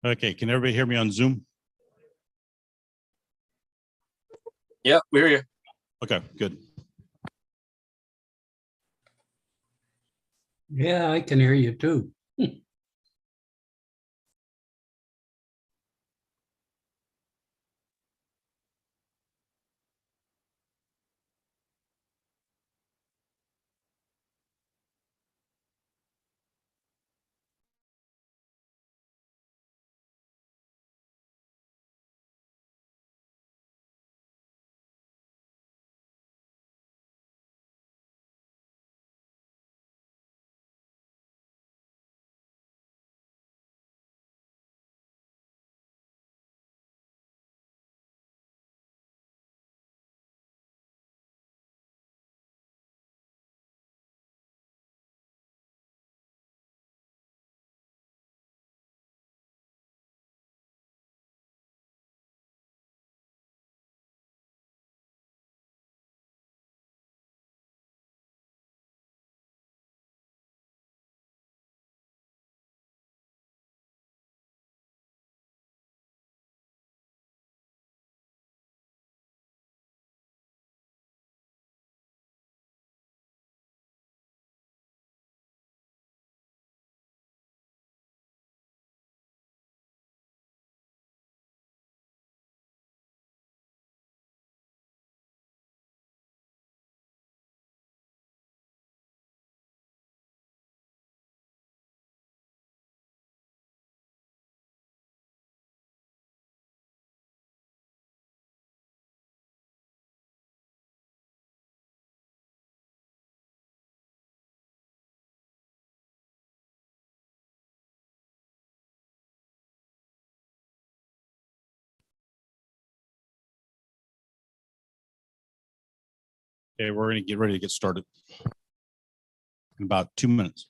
Okay, can everybody hear me on Zoom? Yeah, we hear you. Okay, good. Yeah, I can hear you too. Okay, we're going to get ready to get started in about 2 minutes.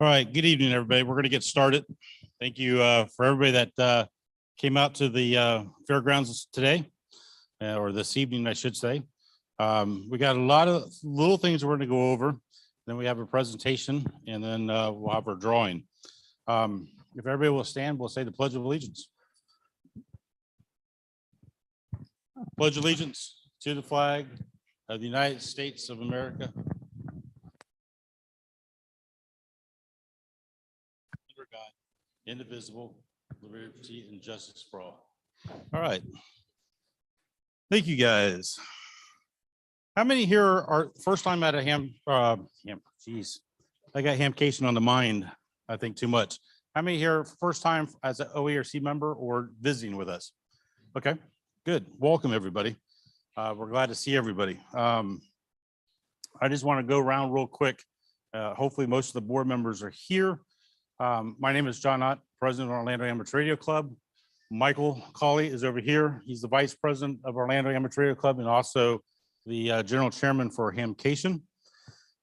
All right, good evening, everybody. We're going to get started. Thank you for everybody that came out to the fairgrounds today, or this evening, I should say. We got a lot of little things we're going to go over. Then we have a presentation, and then we'll have our drawing. If everybody will stand, we'll say the Pledge of Allegiance. Pledge allegiance to the flag of the United States of America, under God, indivisible, liberty and justice for all. All right. Thank you, guys. How many here are first time at a geez, I got Hamcation on the mind, I think too much. How many here first time as an OARC member or visiting with us? Okay, good. Welcome, everybody. We're glad to see everybody. I just want to go around real quick. Hopefully most of the board members are here. My name is John Ott, president of Orlando Amateur Radio Club. Michael Cawley is over here. He's the vice president of Orlando Amateur Radio Club and also the general chairman for Hamcation.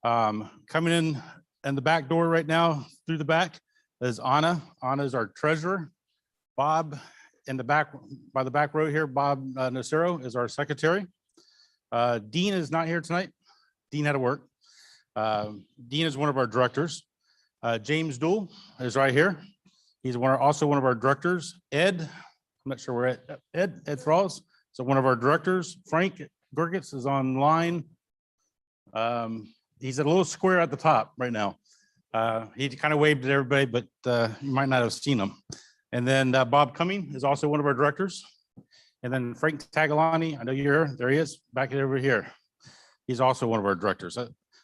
Coming in the back door right now through the back is Anna. Anna is our treasurer. Bob in the back, by the back row here, Bob Nacero is our secretary. Dean is not here tonight. Dean had to work. Dean is one of our directors. James Dool is right here. He's also one of our directors. Ed, I'm not sure where Ed Thralls, so one of our directors. Frank Gergitz is online. He's a little square at the top right now. He kind of waved at everybody, but you might not have seen him. And then Bob Cumming is also one of our directors. And then Frank Tagalani, I know you're here. There he is, back over here. He's also one of our directors.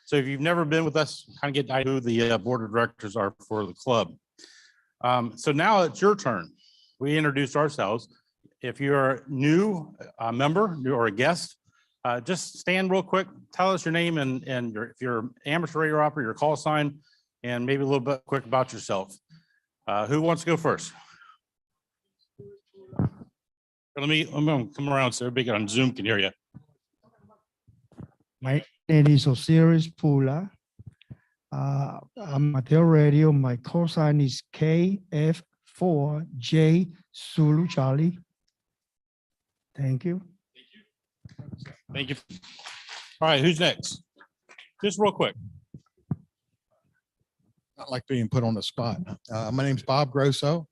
So if you've never been with us, kind of get to know who the board of directors are for the club. So now it's your turn. We introduced ourselves. If you're a new member or a guest, just stand real quick, tell us your name and if you're an amateur radio operator, your call sign, and maybe a little bit quick about yourself. Who wants to go first? I'm gonna come around so everybody on Zoom can hear you. My name is Osiris Pula. I'm Amateur Radio. My call sign is KF4J Zulu Charlie. Thank you. Thank you. All right, who's next? Just real quick. Not like being put on the spot. My name's Bob Grosso.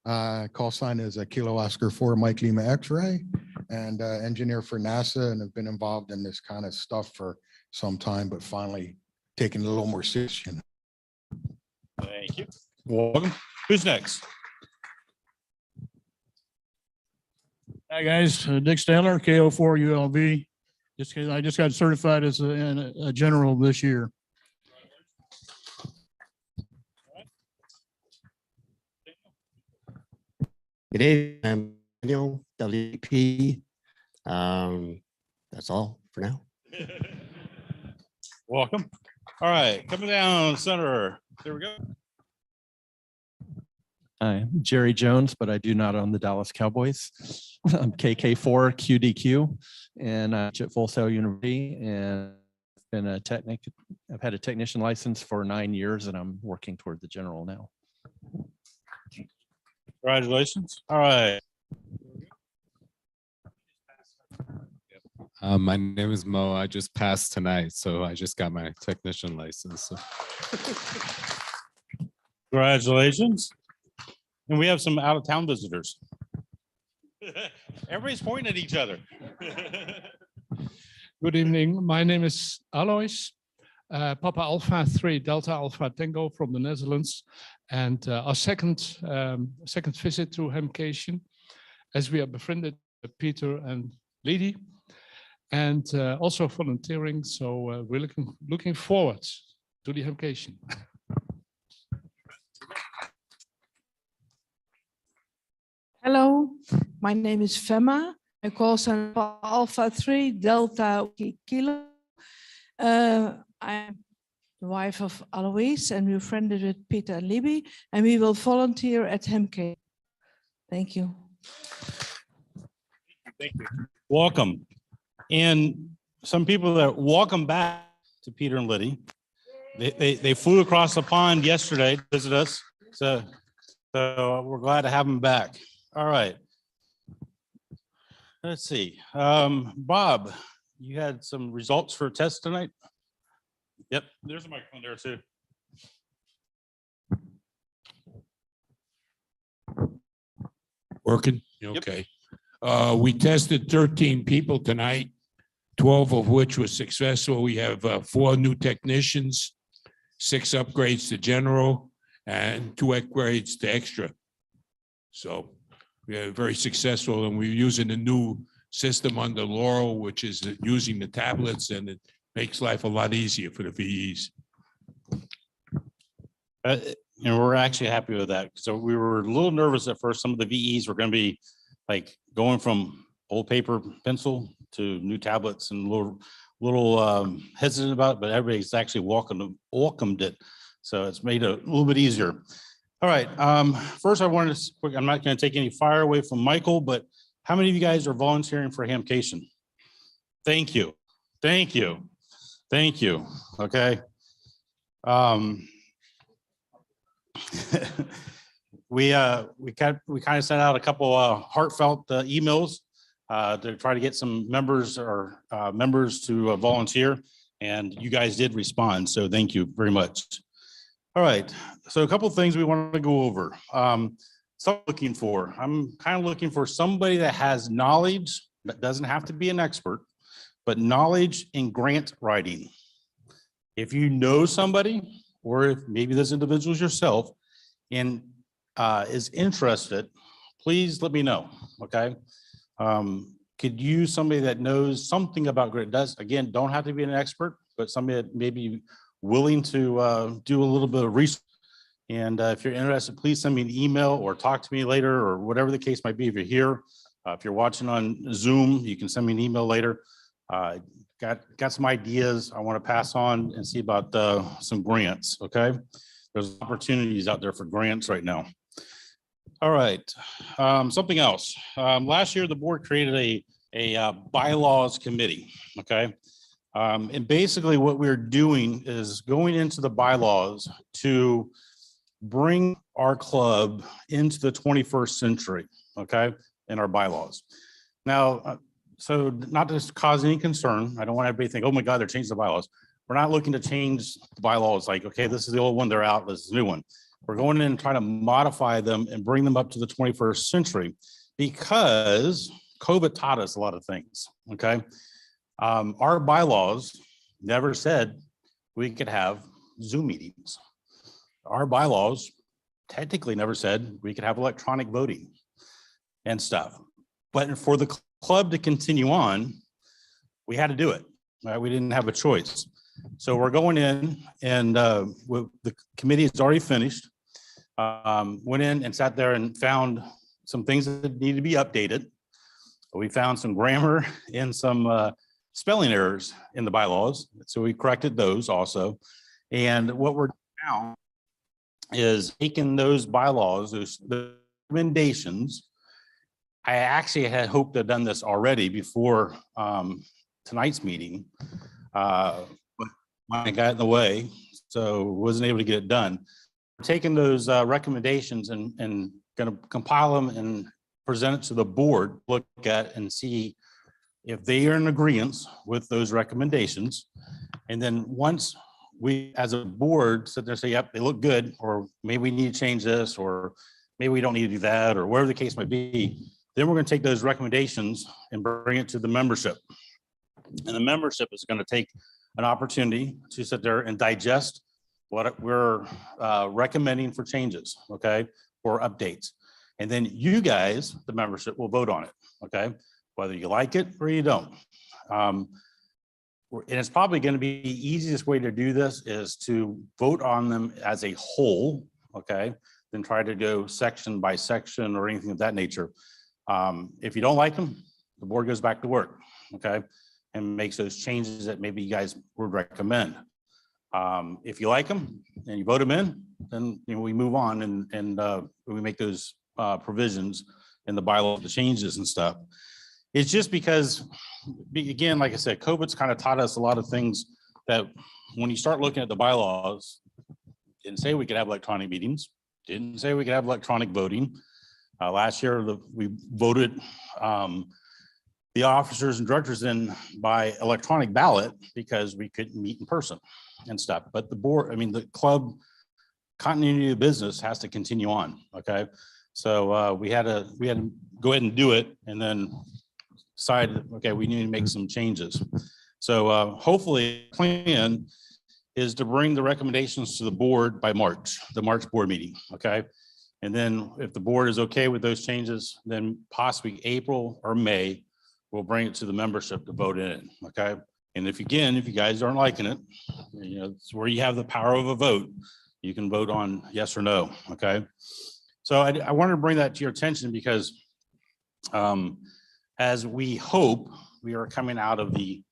Call sign is a Kilo Oscar 4 Mike Lima X-ray and engineer for NASA, and have been involved in this kind of stuff for some time, but finally taking it a little more serious. Thank you. Welcome. Who's next? Hi, guys. Dick Stanler, KO4 ULV. I just got certified as a general this year. Good evening, I'm Daniel, WP. That's all for now. Welcome. All right, coming down center. There we go. I'm Jerry Jones, but I do not own the Dallas Cowboys. I'm KK4 QDQ and I'm at Full Sail University, and been a I've had a technician license for 9 years, and I'm working toward the general now. Congratulations. All right. My name is Mo. I just passed tonight, so I just got my technician license. So. Congratulations. And we have some out-of-town visitors. Everybody's pointing at each other. Good evening. My name is Alois, Papa Alpha 3 Delta Alpha Tango from the Netherlands, and our second visit to Hamcation, as we are befriended Peter and Lady, and also volunteering. So we're looking forward to the Hamcation. Hello, my name is Femma. I call sign Alpha 3 Delta Kilo. I'm the wife of Alois, and we're friended with Peter and Libby, and we will volunteer at Hamcation. Thank you. Thank you. Welcome. And some people that welcome back to Peter and Liddy. They flew across the pond yesterday to visit us. So we're glad to have them back. All right. Let's see. Bob, you had some results for tests tonight? Yep, there's a microphone there too. Working? Yep. Okay. We tested 13 people tonight, 12 of which were successful. We have 4 new technicians, 6 upgrades to general, and 2 upgrades to extra. So we are very successful, and we're using a new system under Laurel, which is using the tablets, and it makes life a lot easier for the VEs. And we're actually happy with that. So we were a little nervous at first. Some of the VEs were going to be like going from old paper pencil to new tablets and a little hesitant about it, but everybody's actually welcomed it. So it's made it a little bit easier. All right. First, I wanted to, I'm not going to take any fire away from Michael, but how many of you guys are volunteering for Hamcation? Thank you. Thank you. Thank you. Okay. We kind of sent out a couple heartfelt emails to try to get some members to volunteer, and you guys did respond. So thank you very much. All right. So a couple of things we want to go over. I'm kind of looking for somebody that has knowledge, that doesn't have to be an expert, but knowledge in grant writing. If you know somebody, or if maybe this individual is yourself and is interested, please let me know, okay? Could use somebody that knows something about grant. Again, don't have to be an expert, but somebody that may be willing to do a little bit of research. And if you're interested, please send me an email or talk to me later, or whatever the case might be. If you're here, if you're watching on Zoom, you can send me an email later. Got some ideas I want to pass on and see about some grants, okay? There's opportunities out there for grants right now. All right, something else. Last year, the board created a bylaws committee, okay? And basically what we're doing is going into the bylaws to bring our club into the 21st century, okay, in our bylaws. Now, so not to cause any concern, I don't want everybody to think, oh my God, they're changing the bylaws. We're not looking to change the bylaws like, okay, this is the old one, they're out, this is the new one. We're going in and trying to modify them and bring them up to the 21st century because COVID taught us a lot of things, okay? Our bylaws never said we could have Zoom meetings. Our bylaws technically never said we could have electronic voting and stuff. But for the club to continue on, we had to do it, right? We didn't have a choice. So we're going in and the committee is already finished. Went in and sat there and found some things that need to be updated. We found some grammar and some spelling errors in the bylaws. So we corrected those also. And what we're doing now is taking those bylaws, those recommendations. I actually had hoped to have done this already before tonight's meeting, but mine got in the way, so wasn't able to get it done. We're taking those recommendations and going to compile them and present it to the board, look at and see if they are in agreement with those recommendations. And then once we, as a board, sit there and say, yep, they look good, or maybe we need to change this, or maybe we don't need to do that, or whatever the case might be, then we're going to take those recommendations and bring it to the membership. And the membership is going to take an opportunity to sit there and digest what we're recommending for changes, okay, or updates. And then you guys, the membership, will vote on it, okay, whether you like it or you don't. And it's probably going to be the easiest way to do this is to vote on them as a whole, okay, than try to go section by section or anything of that nature. If you don't like them, the board goes back to work, okay, and makes those changes that maybe you guys would recommend. If you like them and you vote them in, then we move on and we make those provisions in the bylaw, the changes and stuff. It's just because, again, like I said, COVID's kind of taught us a lot of things that when you start looking at the bylaws, didn't say we could have electronic meetings, didn't say we could have electronic voting. Last year, we voted the officers and directors in by electronic ballot because we couldn't meet in person and stuff. But the board, I mean, the club continuity of business has to continue on. Okay. So we had to go ahead and do it and then decide, okay, we need to make some changes. So hopefully the plan is to bring the recommendations to the board by March, the March board meeting. Okay. And then if the board is okay with those changes, then possibly April or May, we'll bring it to the membership to vote in. Okay. And if you guys aren't liking it, you know, it's where you have the power of a vote. You can vote on yes or no. Okay. So I wanted to bring that to your attention because as we hope we are coming out of the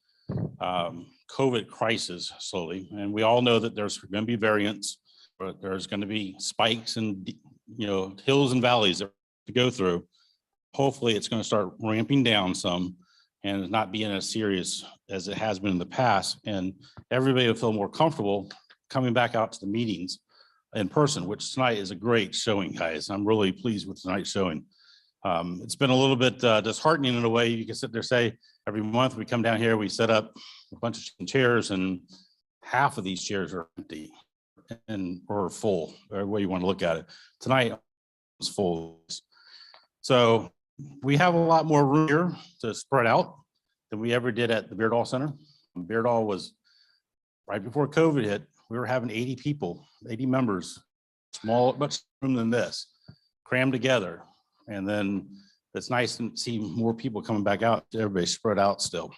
COVID crisis slowly, and we all know that there's going to be variants, but there's going to be spikes and, you know, hills and valleys to go through. Hopefully it's going to start ramping down some and not being as serious as it has been in the past. And everybody will feel more comfortable coming back out to the meetings in person, which tonight is a great showing, guys. I'm really pleased with tonight's showing. It's been a little bit disheartening in a way. You can sit there, say, every month we come down here, we set up a bunch of chairs and half of these chairs are empty and or full, or way you want to look at it. Tonight it's full. So we have a lot more room here to spread out than we ever did at the Beardall Center. Beardall was right before COVID hit. We were having 80 people, 80 members, small, much room than this, crammed together. And then it's nice to see more people coming back out. Everybody spread out still.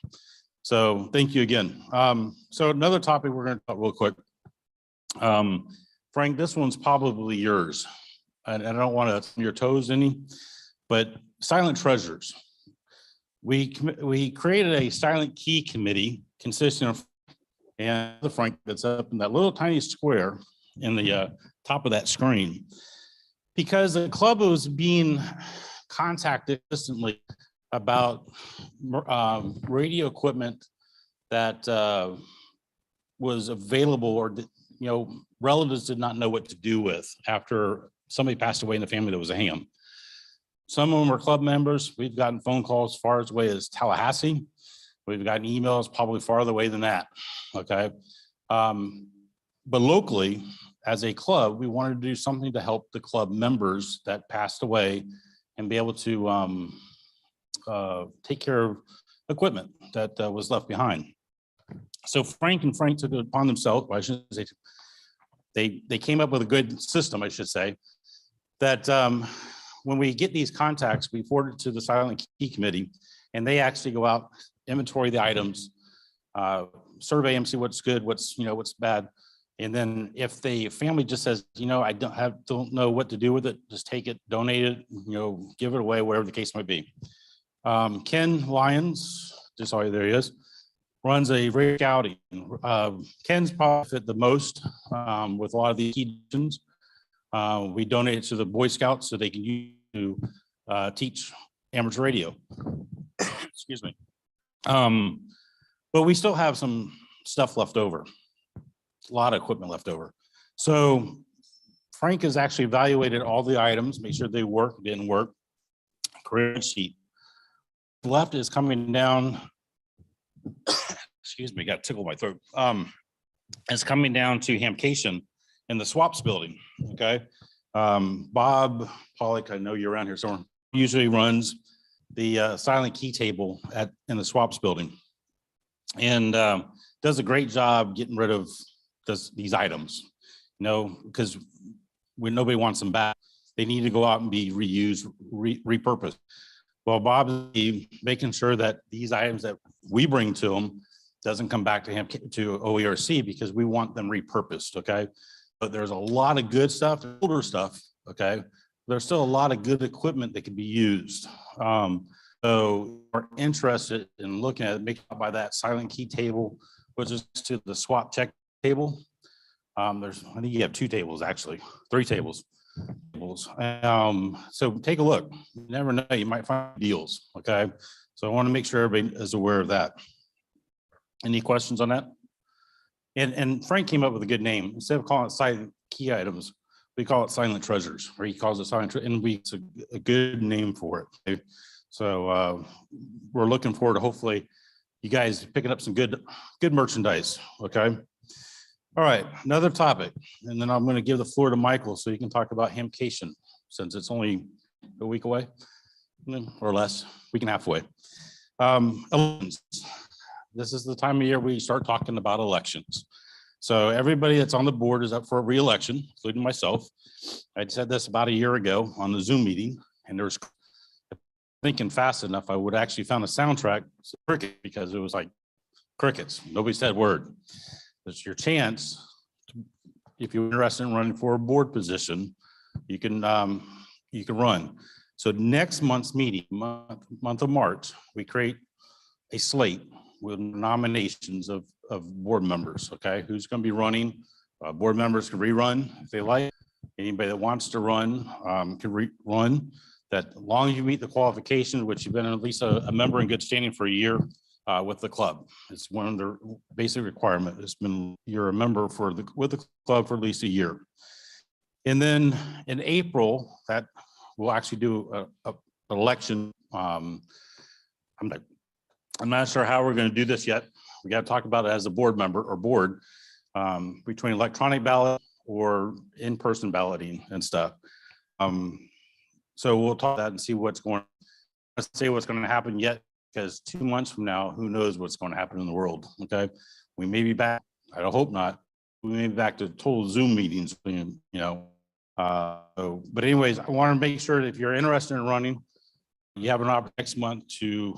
So thank you again. So another topic we're going to talk real quick. Frank, this one's probably yours. And I don't want to on your toes any, but silent treasures. We created a silent key committee consisting of and the Frank that's up in that little tiny square in the top of that screen, because the club was being contacted consistently about radio equipment that was available, or you know, relatives did not know what to do with after somebody passed away in the family that was a ham. Some of them are club members. We've gotten phone calls as far away as Tallahassee. We've gotten emails probably farther away than that. Okay. But locally, as a club, we wanted to do something to help the club members that passed away and be able to take care of equipment that was left behind. So Frank took it upon themselves, well, I shouldn't say, they came up with a good system, I should say, that when we get these contacts, we forward it to the silent key committee, and they actually go out, inventory the items, survey them, see what's good, what's bad. And then if the family just says, I don't know what to do with it, just take it, donate it, give it away, whatever the case might be. Ken Lyons, there he is, runs a radio scouting. Ken's probably fit the most with a lot of these key decisions. We donate it to the Boy Scouts so they can use to teach amateur radio. Excuse me. But we still have some stuff left over. A lot of equipment left over. So Frank has actually evaluated all the items, make sure they work, didn't work. Create a sheet. Left is coming down. Excuse me, got tickled my throat. It's coming down to Hamcation in the swaps building. Okay. Bob Pollock, I know you're around here somewhere, usually runs the silent key table in the swaps building, and does a great job getting rid of these items, because when nobody wants them back, they need to go out and be reused, repurposed. Well, Bob's making sure that these items that we bring to them doesn't come back to him, to OARC, because we want them repurposed. Okay. But there's a lot of good stuff, older stuff. Okay. There's still a lot of good equipment that can be used. So we're interested in looking at making by that silent key table, which is to the swap check table. I think you have 2 tables, actually, 3 tables. So take a look. You never know, you might find deals. Okay. So I want to make sure everybody is aware of that. Any questions on that? And Frank came up with a good name. Instead of calling it silent key items, we call it silent treasures, or he calls it silent, and it's a good name for it. So we're looking forward to hopefully you guys picking up some good merchandise, okay? All right, another topic, and then I'm going to give the floor to Michael so you can talk about Hamcation, since it's only a week away, or less, week and a half away. Elections. This is the time of year we start talking about elections. So everybody that's on the board is up for a re-election, including myself. I'd said this about a year ago on the Zoom meeting, and there's thinking fast enough, I would actually found a soundtrack cricket because it was like crickets. Nobody said a word. It's your chance. If you're interested in running for a board position, you can run. So next month's meeting, month of March, we create a slate with nominations of board members, okay? Who's going to be running? Board members can rerun if they like. Anybody that wants to run can run. That as long as you meet the qualifications, which you've been at least a member in good standing for a year with the club. It's one of the basic requirement. It's been, you're a member with the club for at least a year. And then in April, that we'll actually do a election. I'm not sure how we're going to do this yet. We got to talk about it as a board member or board between electronic ballot or in-person balloting and stuff. So we'll talk that and see what's going on. Let's say what's going to happen yet, because 2 months from now, who knows what's going to happen in the world, okay? We may be back, I hope not, we may be back to total Zoom meetings, you know. But anyways, I want to make sure that if you're interested in running, you have an opportunity next month to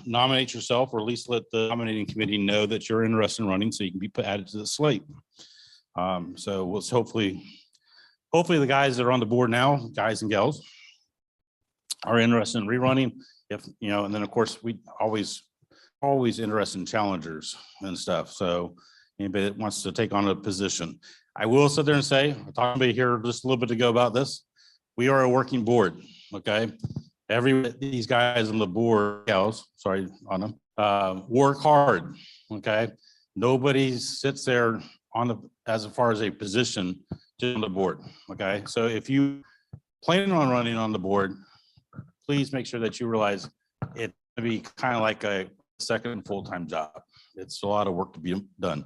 nominate yourself, or at least let the nominating committee know that you're interested in running so you can be added to the slate. So we'll hopefully the guys that are on the board now, guys and gals, are interested in rerunning. If you know, and then of course we always interested in challengers and stuff. So anybody that wants to take on a position, I will sit there and say, I talked to you here just a little bit ago about this. We are a working board, okay? These guys on the board, gals, sorry, on them, work hard, okay? Nobody sits there as far as a position on the board, okay? So if you plan on running on the board, please make sure that you realize it's going to be kind of like a second full-time job. It's a lot of work to be done.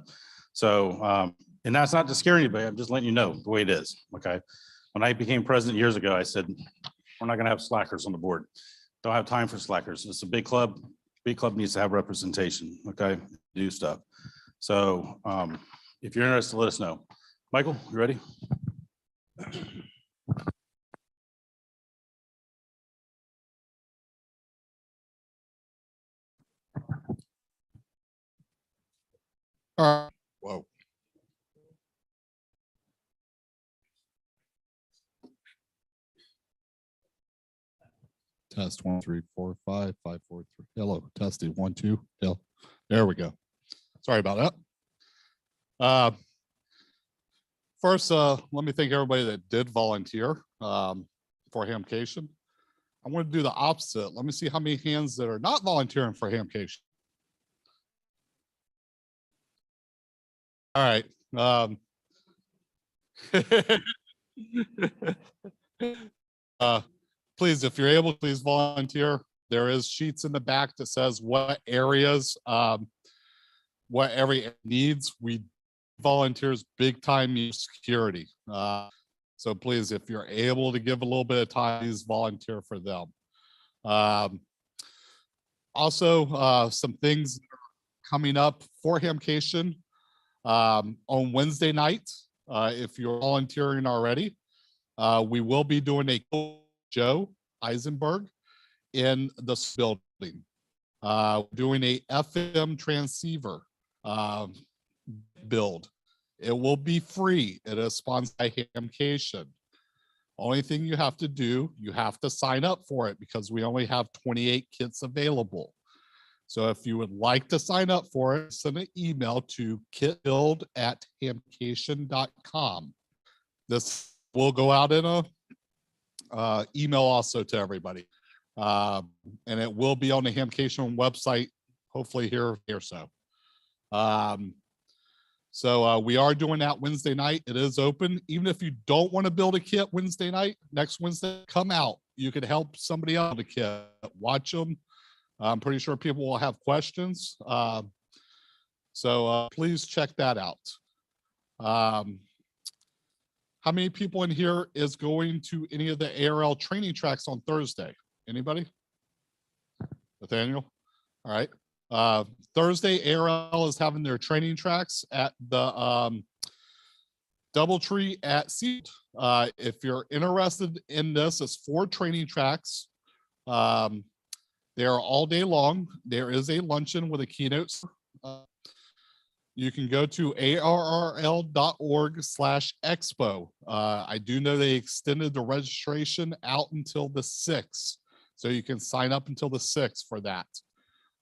So, and that's not to scare anybody. I'm just letting you know the way it is, okay? When I became president years ago, I said, we're not going to have slackers on the board. Don't have time for slackers. It's a big club. Big club needs to have representation, okay? Do stuff. So if you're interested, let us know. Michael, you ready? Whoa. Test 1, 3, 4, 5, 5, 4, 3. Hello, testing 1, 2. Hello. There we go. Sorry about that. First, let me thank everybody that did volunteer for Hamcation. I want to do the opposite. Let me see how many hands that are not volunteering for Hamcation. All right. Please, if you're able, please volunteer. There is sheets in the back that says what areas, what every needs. We volunteers big time in security. So please, if you're able to give a little bit of time, please volunteer for them. Also, some things coming up for Hamcation on Wednesday night. If you're volunteering already, we will be doing a Joe Eisenberg in the building, doing a FM transceiver build. It will be free. It is sponsored by Hamcation. Only thing you have to do, you have to sign up for it because we only have 28 kits available. So if you would like to sign up for it, send an email to kitbuild@hamcation.com. This will go out in a email also to everybody. And it will be on the Hamcation website, hopefully here so. So we are doing that Wednesday night. It is open. Even if you don't want to build a kit Wednesday night, next Wednesday, come out. You could help somebody else build a kit. Watch them. I'm pretty sure people will have questions. So please check that out. How many people in here is going to any of the ARL training tracks on Thursday? Anybody? Nathaniel? All right. Thursday, ARL is having their training tracks at the Doubletree at Seat. If you're interested in this, it's 4 training tracks. They are all day long. There is a luncheon with a keynote. You can go to arrl.org/expo. I do know they extended the registration out until the 6th. So you can sign up until the 6th for that.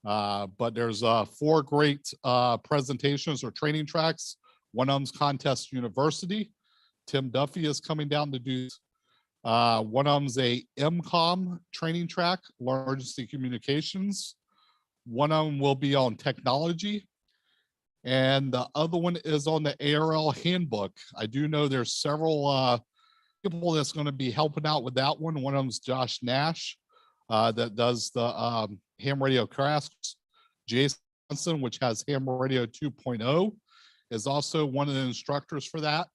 But there's 4 great presentations or training tracks. One of them's Contest University. Tim Duffy is coming down to do. One of them's a MCOM training track, Emergency Communications. One of them will be on technology. And the other one is on the ARL handbook. I do know there's several people that's going to be helping out with that one. One of them's Josh Nash that does the ham radio crafts. Jason Johnson, which has ham radio 2.0, is also one of the instructors for that.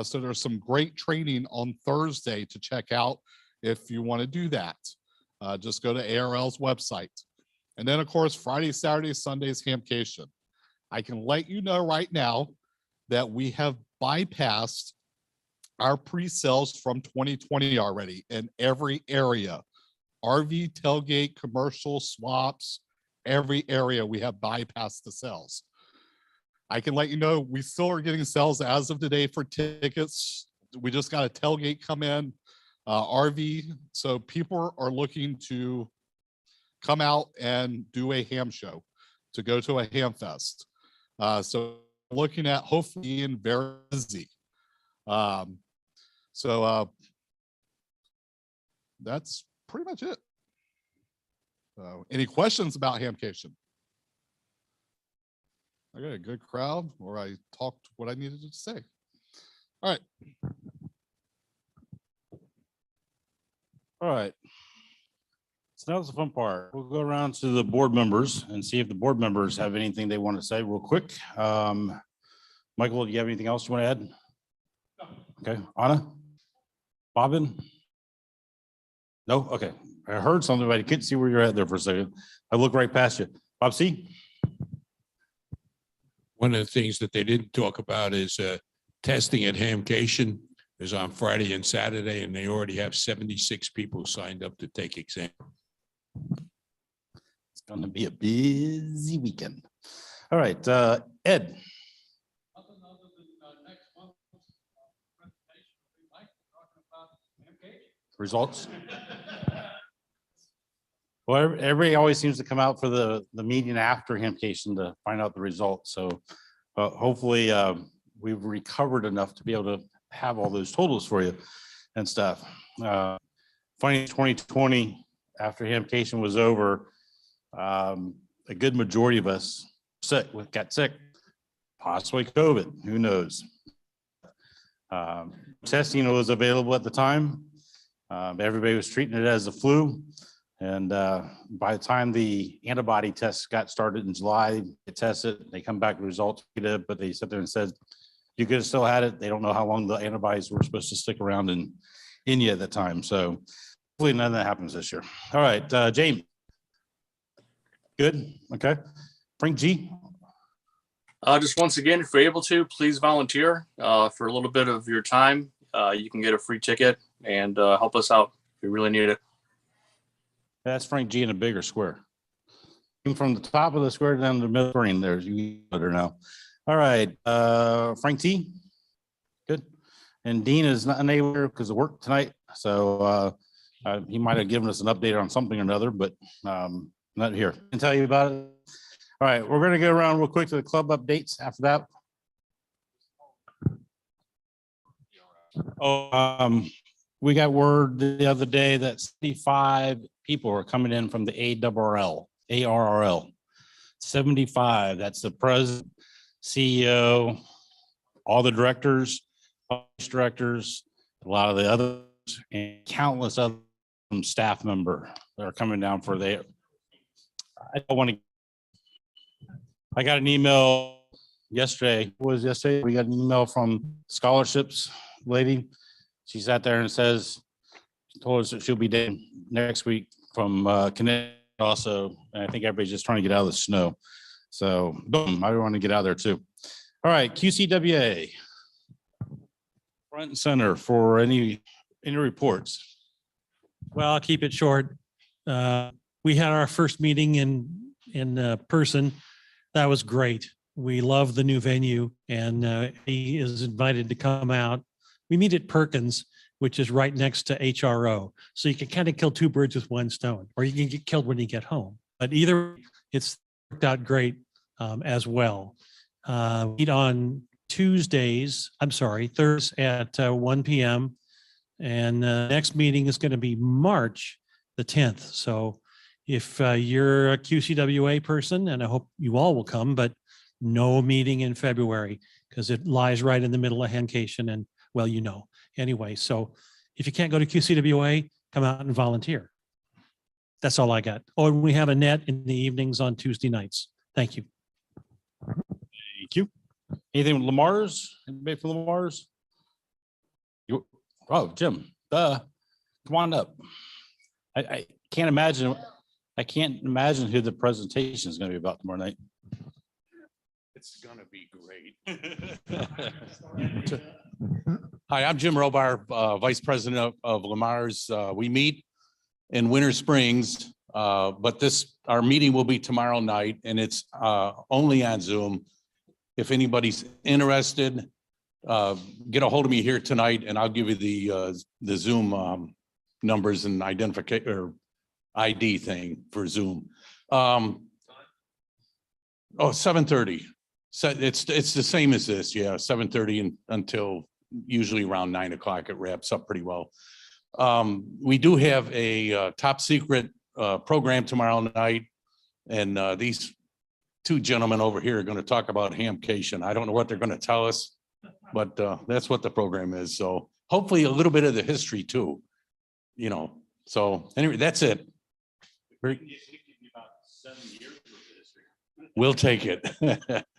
So there's some great training on Thursday to check out if you want to do that. Just go to ARL's website. And then, of course, Friday, Saturday, Sunday's Hamcation. I can let you know right now that we have bypassed our pre-sales from 2020 already in every area. RV, tailgate, commercial, swaps, every area we have bypassed the sales. I can let you know we still are getting sales as of today for tickets. We just got a tailgate come in, RV. So people are looking to come out and do a ham show, to go to a ham fest. So looking at hopefully being very busy. That's pretty much it. Any questions about Hamcation? I got a good crowd, or I talked what I needed to say. All right. All right. So now's the fun part. We'll go around to the board members and see if the board members have anything they want to say real quick. Michael, do you have anything else you want to add? No. Okay. Anna? Bobbin? No? Okay. I heard something, but I couldn't see where you're at there for a second. I looked right past you. Bob C? One of the things that they didn't talk about is testing at Hamcation is on Friday and Saturday, and they already have 76 people signed up to take exam. It's going to be a busy weekend. All right, Ed. Results. Well, everybody always seems to come out for the meeting after Hamcation to find out the results. So hopefully we've recovered enough to be able to have all those totals for you and stuff. Funny 2020, after Hamcation was over, a good majority of us got sick, possibly COVID, who knows? Testing was available at the time. Everybody was treating it as a flu. And by the time the antibody tests got started in July, they tested, they come back with results negative, but they sat there and said, you could have still had it. They don't know how long the antibodies were supposed to stick around in you at the time. So hopefully none of that happens this year. All right, James. Good, okay. Frank G. Just once again, if you're able to, please volunteer for a little bit of your time. You can get a free ticket and help us out if you really need it. That's Frank G in a bigger square. From the top of the square down to the middle screen, there's you better now. All right, Frank T. Good. And Dean is not unable because of work tonight. So he might have given us an update on something or another, but not here. I can tell you about it. All right, we're going to go around real quick to the club updates after that. Oh, we got word the other day that 75 people are coming in from the ARRL. 75. That's the president, CEO, all the directors, vice directors, a lot of the others, and countless other staff member that are coming down for the. I don't want to. I got an email yesterday. What was yesterday? We got an email from scholarships lady. She sat there and says, told us that she'll be there next week from Connecticut also. And I think everybody's just trying to get out of the snow. So boom, I want to get out of there too. All right, QCWA. Front and center for any reports. Well, I'll keep it short. We had our first meeting in person. That was great. We love the new venue, and he is invited to come out. We meet at Perkins, which is right next to HRO. So you can kind of kill two birds with one stone, or you can get killed when you get home. But either it's worked out great as well. Meet on Thursdays at 1 p.m. And next meeting is going to be March the 10th. So if you're a QCWA person, and I hope you all will come, but no meeting in February because it lies right in the middle of Hancation and, well, you know. Anyway, so if you can't go to QCWA, come out and volunteer. That's all I got. Oh, and we have a net in the evenings on Tuesday nights. Thank you. Thank you. Anything with Lamar's? Anybody from Lamar's? Oh, Jim, come on up. I can't imagine. I can't imagine who the presentation is going to be about tomorrow night. It's going to be great. Hi, I'm Jim Robar, Vice President of Lamar's. We meet in Winter Springs, but our meeting will be tomorrow night, and it's only on Zoom. If anybody's interested, get a hold of me here tonight, and I'll give you the Zoom numbers and identification or ID thing for Zoom. 7:30. So it's the same as this, yeah. 7:30 until usually around 9 o'clock. It wraps up pretty well. We do have a top secret program tomorrow night, and these two gentlemen over here are going to talk about Hamcation. I don't know what they're going to tell us, but that's what the program is. So hopefully a little bit of the history too, you know. So anyway, that's it. We'll take it.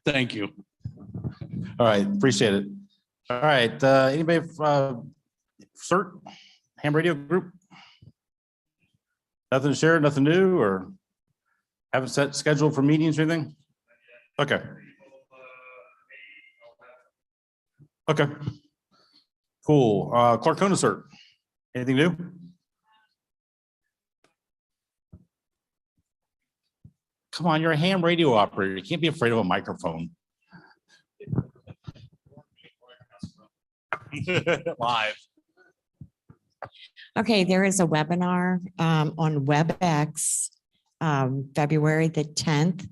Thank you. All right, appreciate it. All right, anybody CERT, Ham Radio Group? Nothing to share, nothing new, or haven't set schedule for meetings or anything? Okay. Okay. Cool. Clarkona CERT, anything new? Come on, you're a ham radio operator. You can't be afraid of a microphone. Live. Okay, there is a webinar on WebEx, February the 10th.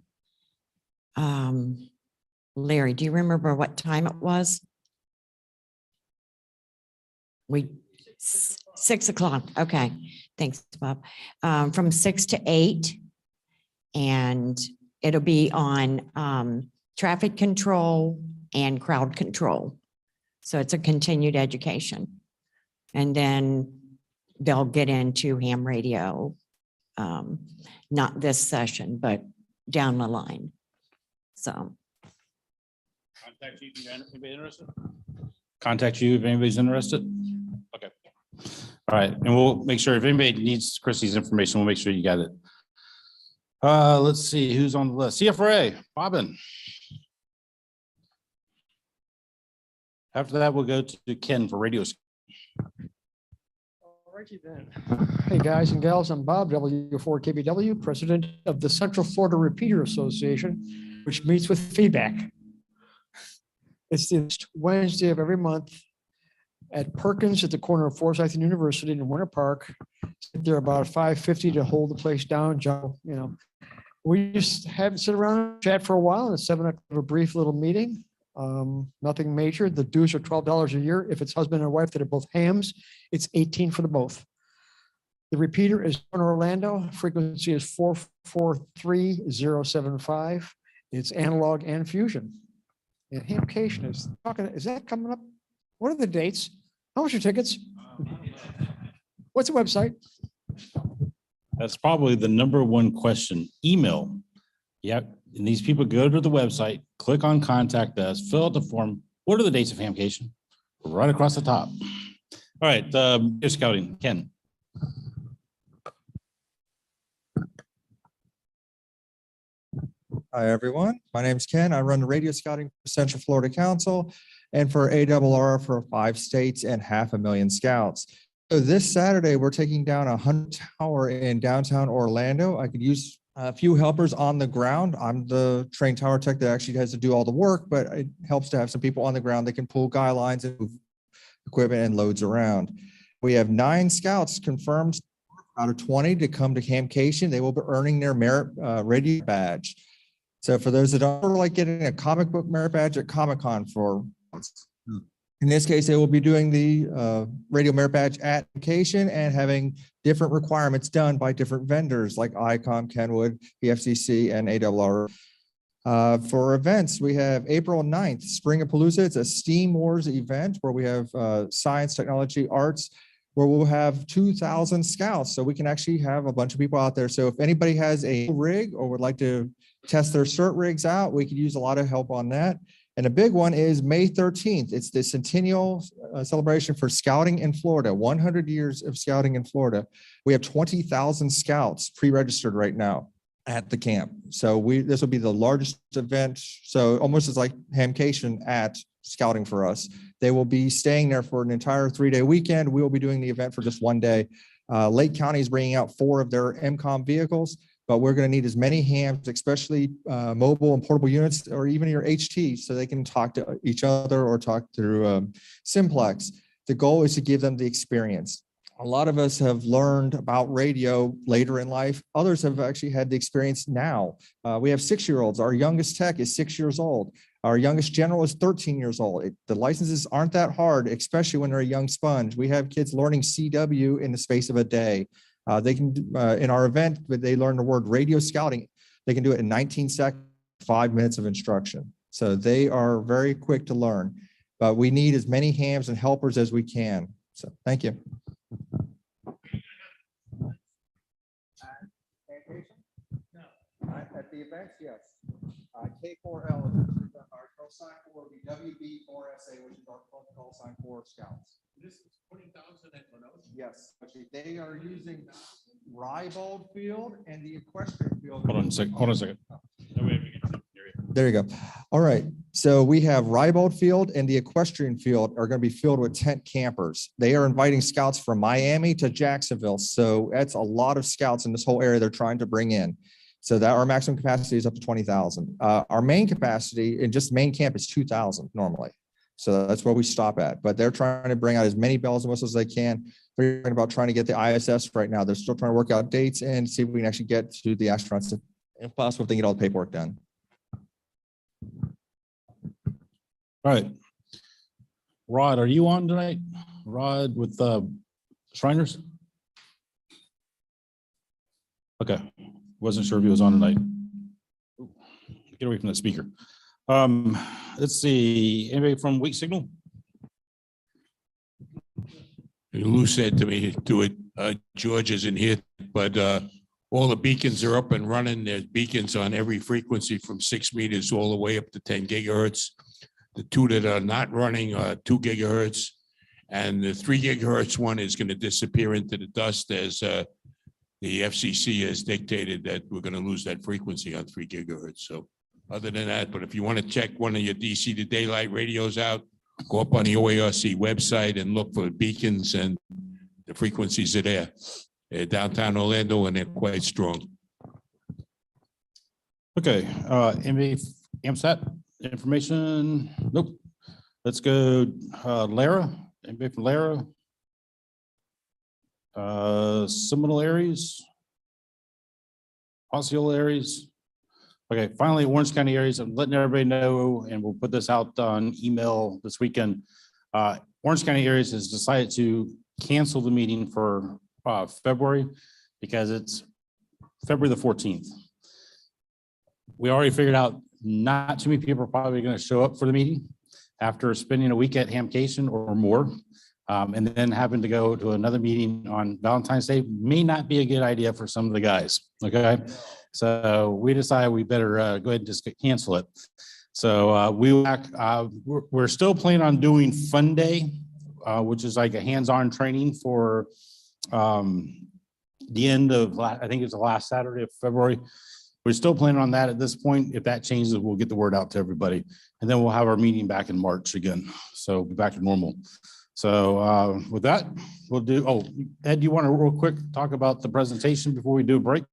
Larry, do you remember what time it was? 6 o'clock. Okay, thanks, Bob. From 6 to 8. And it'll be on traffic control and crowd control. So it's a continued education. And then they'll get into ham radio, not this session, but down the line. So. Contact you if anybody's interested. Contact you if anybody's interested. Okay. All right, and we'll make sure if anybody needs Chrissy's information, we'll make sure you got it. Let's see who's on the list. CFRA, Bobbin. After that, we'll go to Ken for radio. Alrighty then. Hey guys and gals, I'm Bob, W4KBW, President of the Central Florida Repeater Association, which meets with feedback. It's the Wednesday of every month at Perkins at the corner of Forsyth and University in Winter Park. They're about 5:50 to hold the place down, Joe. You know, we just have sit around and chat for a while, and at 7 o'clock, a brief little meeting. Nothing major. The dues are $12 a year. If it's husband and wife that are both hams, it's $18 for the both. The repeater is in Orlando. Frequency is 443-075. It's analog and fusion. And Hamcation is talking, is that coming up? What are the dates? How much are tickets? What's the website? That's probably the number one question. Email. Yep. And these people go to the website, click on contact us, fill out the form. What are the dates of Hamcation? Right across the top. All right, scouting, Ken. Hi, everyone. My name's Ken. I run the radio scouting for Central Florida Council and for Arrlrf for 5 states and 500,000 scouts. So this Saturday, we're taking down a 100 tower in downtown Orlando. I could use a few helpers on the ground. I'm the trained tower tech that actually has to do all the work, but it helps to have some people on the ground that can pull guy lines and move equipment and loads around. We have 9 scouts confirmed out of 20 to come to Hamcation. They will be earning their merit radio badge. So for those that don't like getting a comic book merit badge at Comic-Con for, in this case, they will be doing the radio merit badge at Hamcation and having different requirements done by different vendors like ICOM, Kenwood, the FCC, and Arrlrf. For events, we have April 9th, Spring-a-Palooza. It's a STEAM Wars event where we have science, technology, arts, where we'll have 2,000 scouts. So we can actually have a bunch of people out there. So if anybody has a rig or would like to test their cert rigs out, we could use a lot of help on that. And a big one is May 13th. It's the centennial celebration for scouting in Florida, 100 years of scouting in Florida. We have 20,000 scouts pre-registered right now at the camp. So this will be the largest event. So almost as like Hamcation at scouting for us. They will be staying there for an entire 3-day weekend. We will be doing the event for just 1 day. Lake County is bringing out 4 of their MCOM vehicles, but we're going to need as many hams, especially mobile and portable units, or even your HT, so they can talk to each other or talk through Simplex. The goal is to give them the experience. A lot of us have learned about radio later in life. Others have actually had the experience now. We have 6-year-olds. Our youngest tech is 6 years old. Our youngest general is 13 years old. The licenses aren't that hard, especially when they're a young sponge. We have kids learning CW in the space of a day. They can, in our event, they learn the word radio scouting. They can do it in 19 seconds, 5 minutes of instruction. So they are very quick to learn, but we need as many hams and helpers as we can. So thank you. At the events, yes. K4L is our call sign for the WB4SA, which is our call sign for scouts. This is 20,000 at Monose? Yes, actually, they are using Rybold Field and the equestrian field. Hold on a second. Hold on a second. There you go. All right. So we have Rybold Field and the equestrian field are going to be filled with tent campers. They are inviting scouts from Miami to Jacksonville. So that's a lot of scouts in this whole area they're trying to bring in. So that our maximum capacity is up to 20,000. Our main capacity in just main camp is 2,000 normally. So that's where we stop at. But they're trying to bring out as many bells and whistles as they can. They're talking about trying to get the ISS right now. They're still trying to work out dates and see if we can actually get to the astronauts, if possible, if they get all the paperwork done. All right. Rod, are you on tonight? Rod with Shriners? Okay. Wasn't sure if he was on tonight. Get away from that speaker. Let's see. Anybody from Weak Signal? Lou said to me, do it, George isn't here, but all the beacons are up and running. There's beacons on every frequency from 6 meters all the way up to 10 gigahertz. The 2 that are not running are 2 gigahertz. And the 3 gigahertz one is going to disappear into the dust as the FCC has dictated that we're going to lose that frequency on 3 gigahertz. So other than that, but if you want to check one of your DC to daylight radios out, go up on the OARC website and look for beacons, and the frequencies are there. They're downtown Orlando and they're quite strong. Okay. Anybody AMSAT information? Nope. Let's go Lara. Anybody from Lara? Seminole Aries, Osceola Aries. Okay, finally, Orange County Aries. I'm letting everybody know, and we'll put this out on email this weekend. Orange County Aries has decided to cancel the meeting for February because it's February the 14th. we already figured out not too many people are probably going to show up for the meeting after spending a week at Hamcation or more. And then having to go to another meeting on Valentine's Day may not be a good idea for some of the guys. Okay. So we decided we better go ahead and just cancel it. So we're still planning on doing Fun Day, which is like a hands-on training for the end of, I think it's the last Saturday of February. We're still planning on that at this point. If that changes, we'll get the word out to everybody. And then we'll have our meeting back in March again. So we'll be back to normal. So with that, we'll do, oh, Ed, do you want to real quick talk about the presentation before we do a break?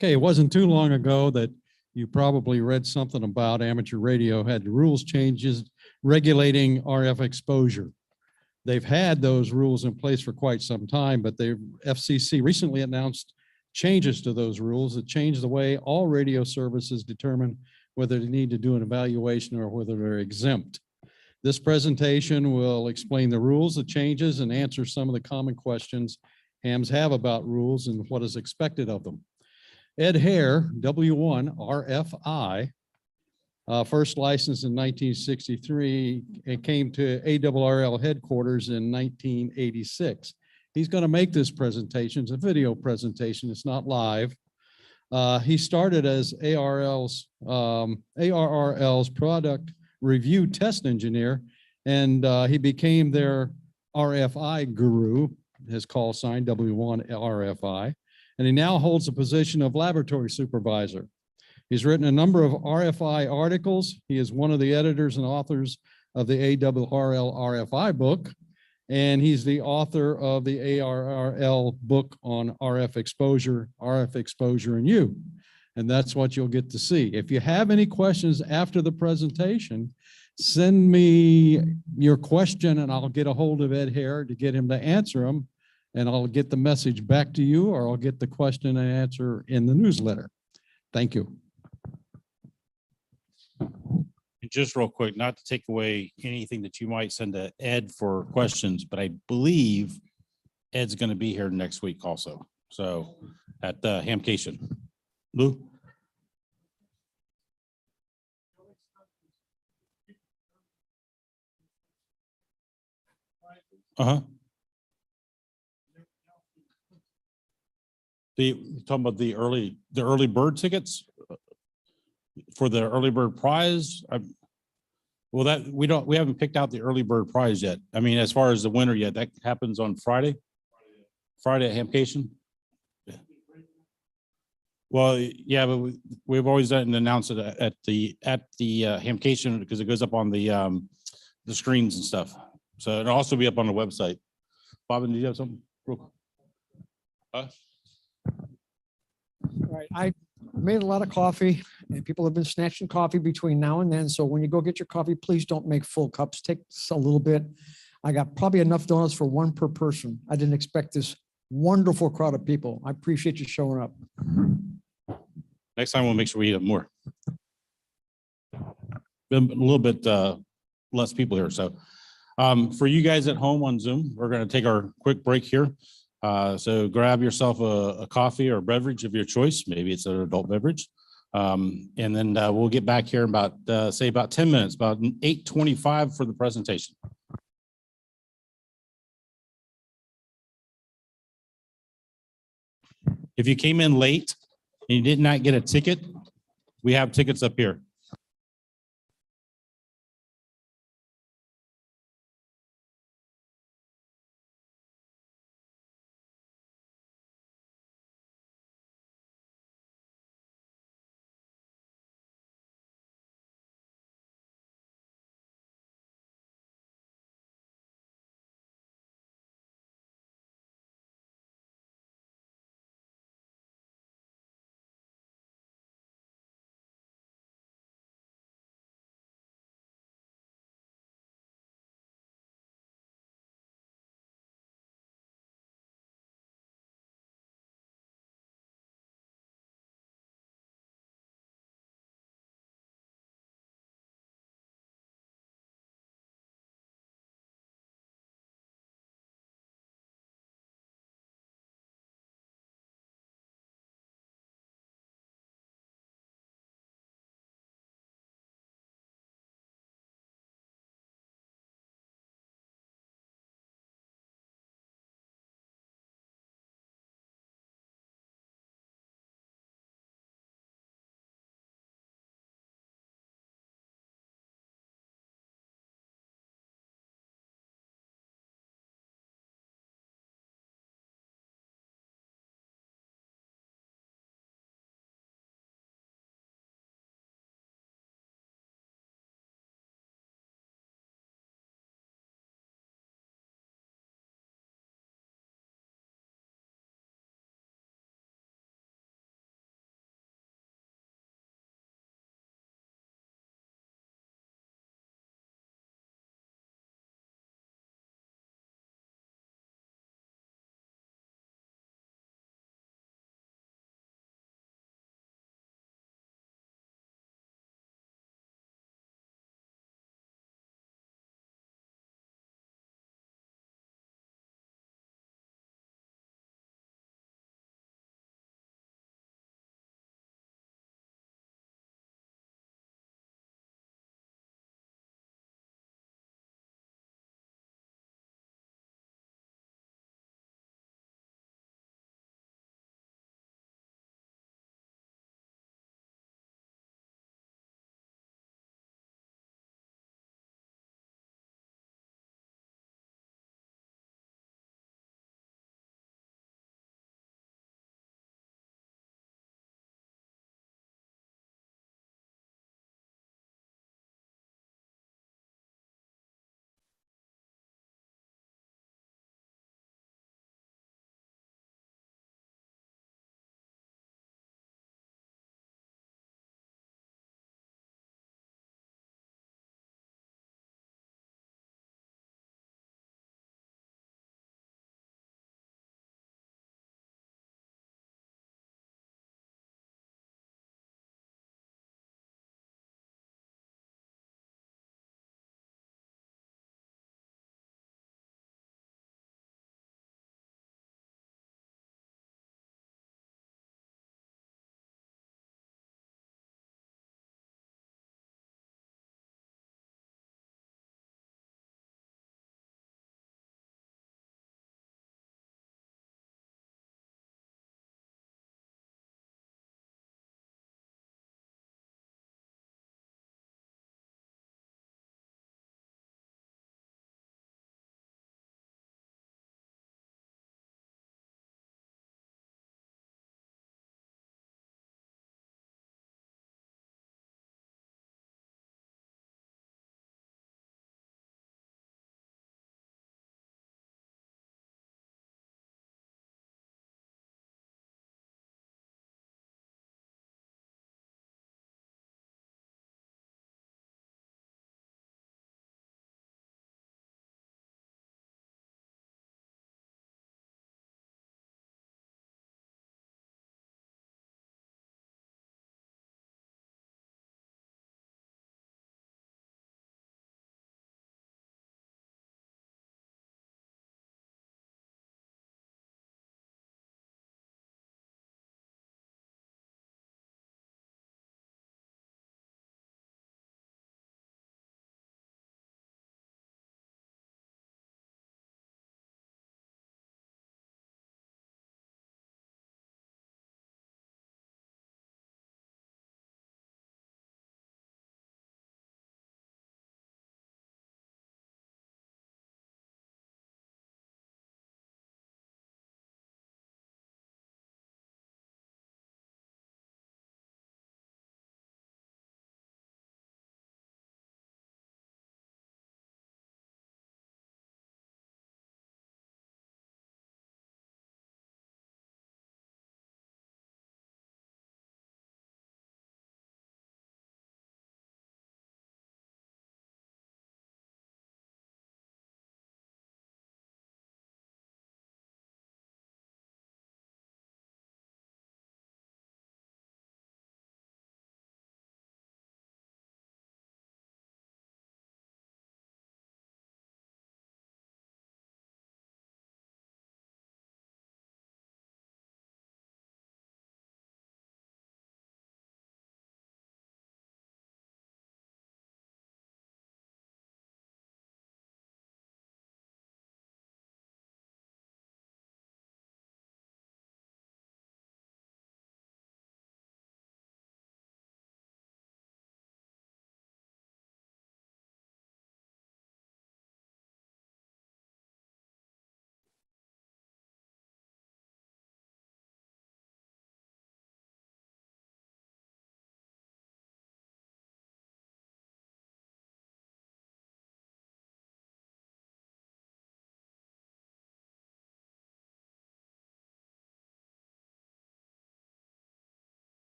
Okay, it wasn't too long ago that you probably read something about amateur radio had rules changes regulating RF exposure. They've had those rules in place for quite some time, but the FCC recently announced changes to those rules that change the way all radio services determine whether they need to do an evaluation or whether they're exempt. This presentation will explain the rules, the changes, and answer some of the common questions hams have about rules and what is expected of them. Ed Hare, W1 RFI, first licensed in 1963 and came to ARRL headquarters in 1986. He's going to make this presentation. It's a video presentation. It's not live. He started as ARRL's product review test engineer, and he became their RFI guru, his call sign W1 RFI, and he now holds the position of laboratory supervisor. He's written a number of RFI articles. He is one of the editors and authors of the ARRL RFI book, and he's the author of the ARRL book on RF exposure and you. And that's what you'll get to see. If you have any questions after the presentation, send me your question and I'll get a hold of Ed Hare to get him to answer them. And I'll get the message back to you, or I'll get the question and answer in the newsletter. Thank you. And just real quick, not to take away anything that you might send to Ed for questions, but I believe Ed's going to be here next week also. So at the Hamcation. Lou? Uh-huh. Talking about the early bird tickets for the early bird prize. Well, that we haven't picked out the early bird prize yet. I mean, as far as the winner yet, that happens on Friday at Hamcation. Well, yeah, but we've always done and announced it at the Hamcation because it goes up on the screens and stuff. So it'll also be up on the website. Bobbin, do you have something? Real quick? All right, I made a lot of coffee and people have been snatching coffee between now and then. So when you go get your coffee, please don't make full cups. Take a little bit. I got probably enough donuts for one per person. I didn't expect this wonderful crowd of people. I appreciate you showing up. Next time we'll make sure we eat more. Been a little bit less people here. So for you guys at home on Zoom, we're going to take our quick break here. So grab yourself a coffee or a beverage of your choice. Maybe it's an adult beverage. And then we'll get back here in about, say about 10 minutes, about 8:25 for the presentation. If you came in late and you did not get a ticket, we have tickets up here.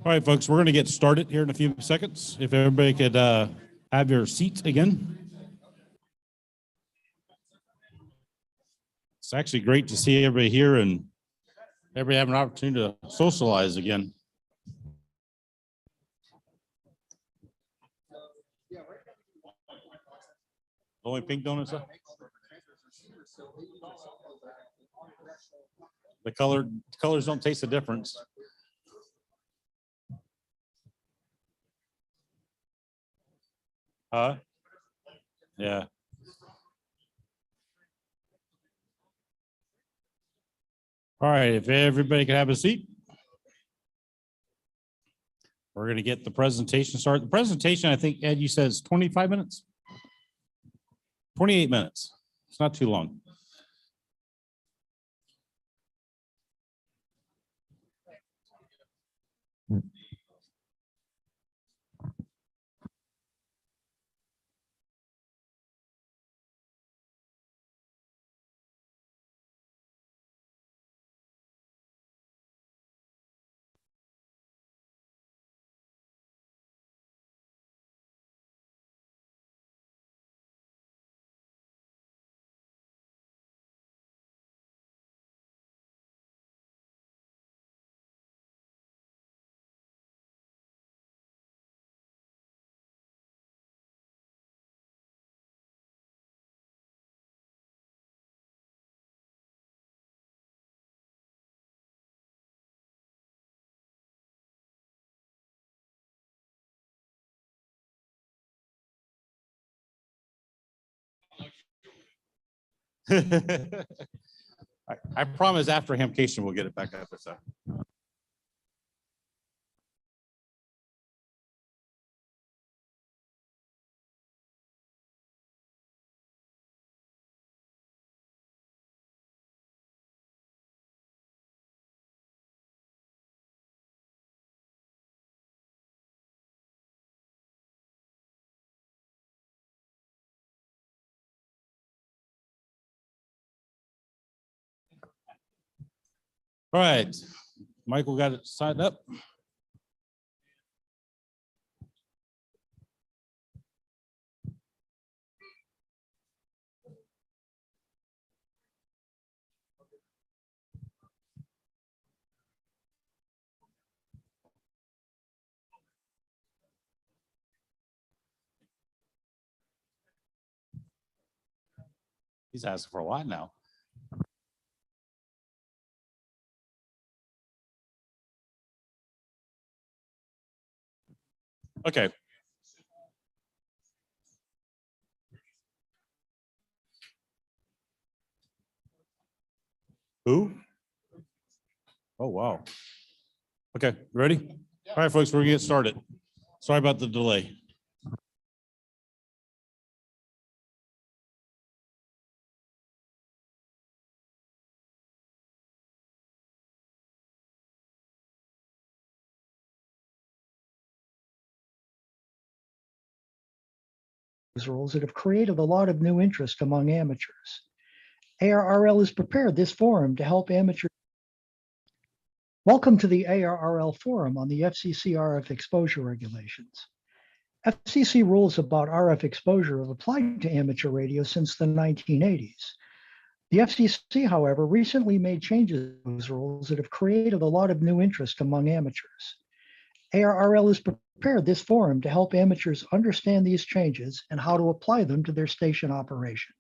All right, folks, we're going to get started here in a few seconds. If everybody could have your seats again. It's actually great to see everybody here and everybody have an opportunity to socialize again. Only pink donuts left? The colors don't taste the difference. Yeah. All right, if everybody can have a seat. We're going to get the presentation started. The presentation, I think, Ed, you said is 25 minutes? 28 minutes. It's not too long. I promise after Hamcation, we'll get it back up. So. All right, Michael got it signed up. He's asking for a lot now. Okay. Who? Oh, wow. Okay, ready? All right, folks, we're gonna get started. Sorry about the delay. Rules that have created a lot of new interest among amateurs. ARRL has prepared this forum to help amateurs. Welcome to the ARRL forum on the FCC RF exposure regulations. FCC rules about RF exposure have applied to amateur radio since the 1980s. The FCC, however, recently made changes to those rules that have created a lot of new interest among amateurs. ARRL has prepared this forum to help amateurs understand these changes and how to apply them to their station operation.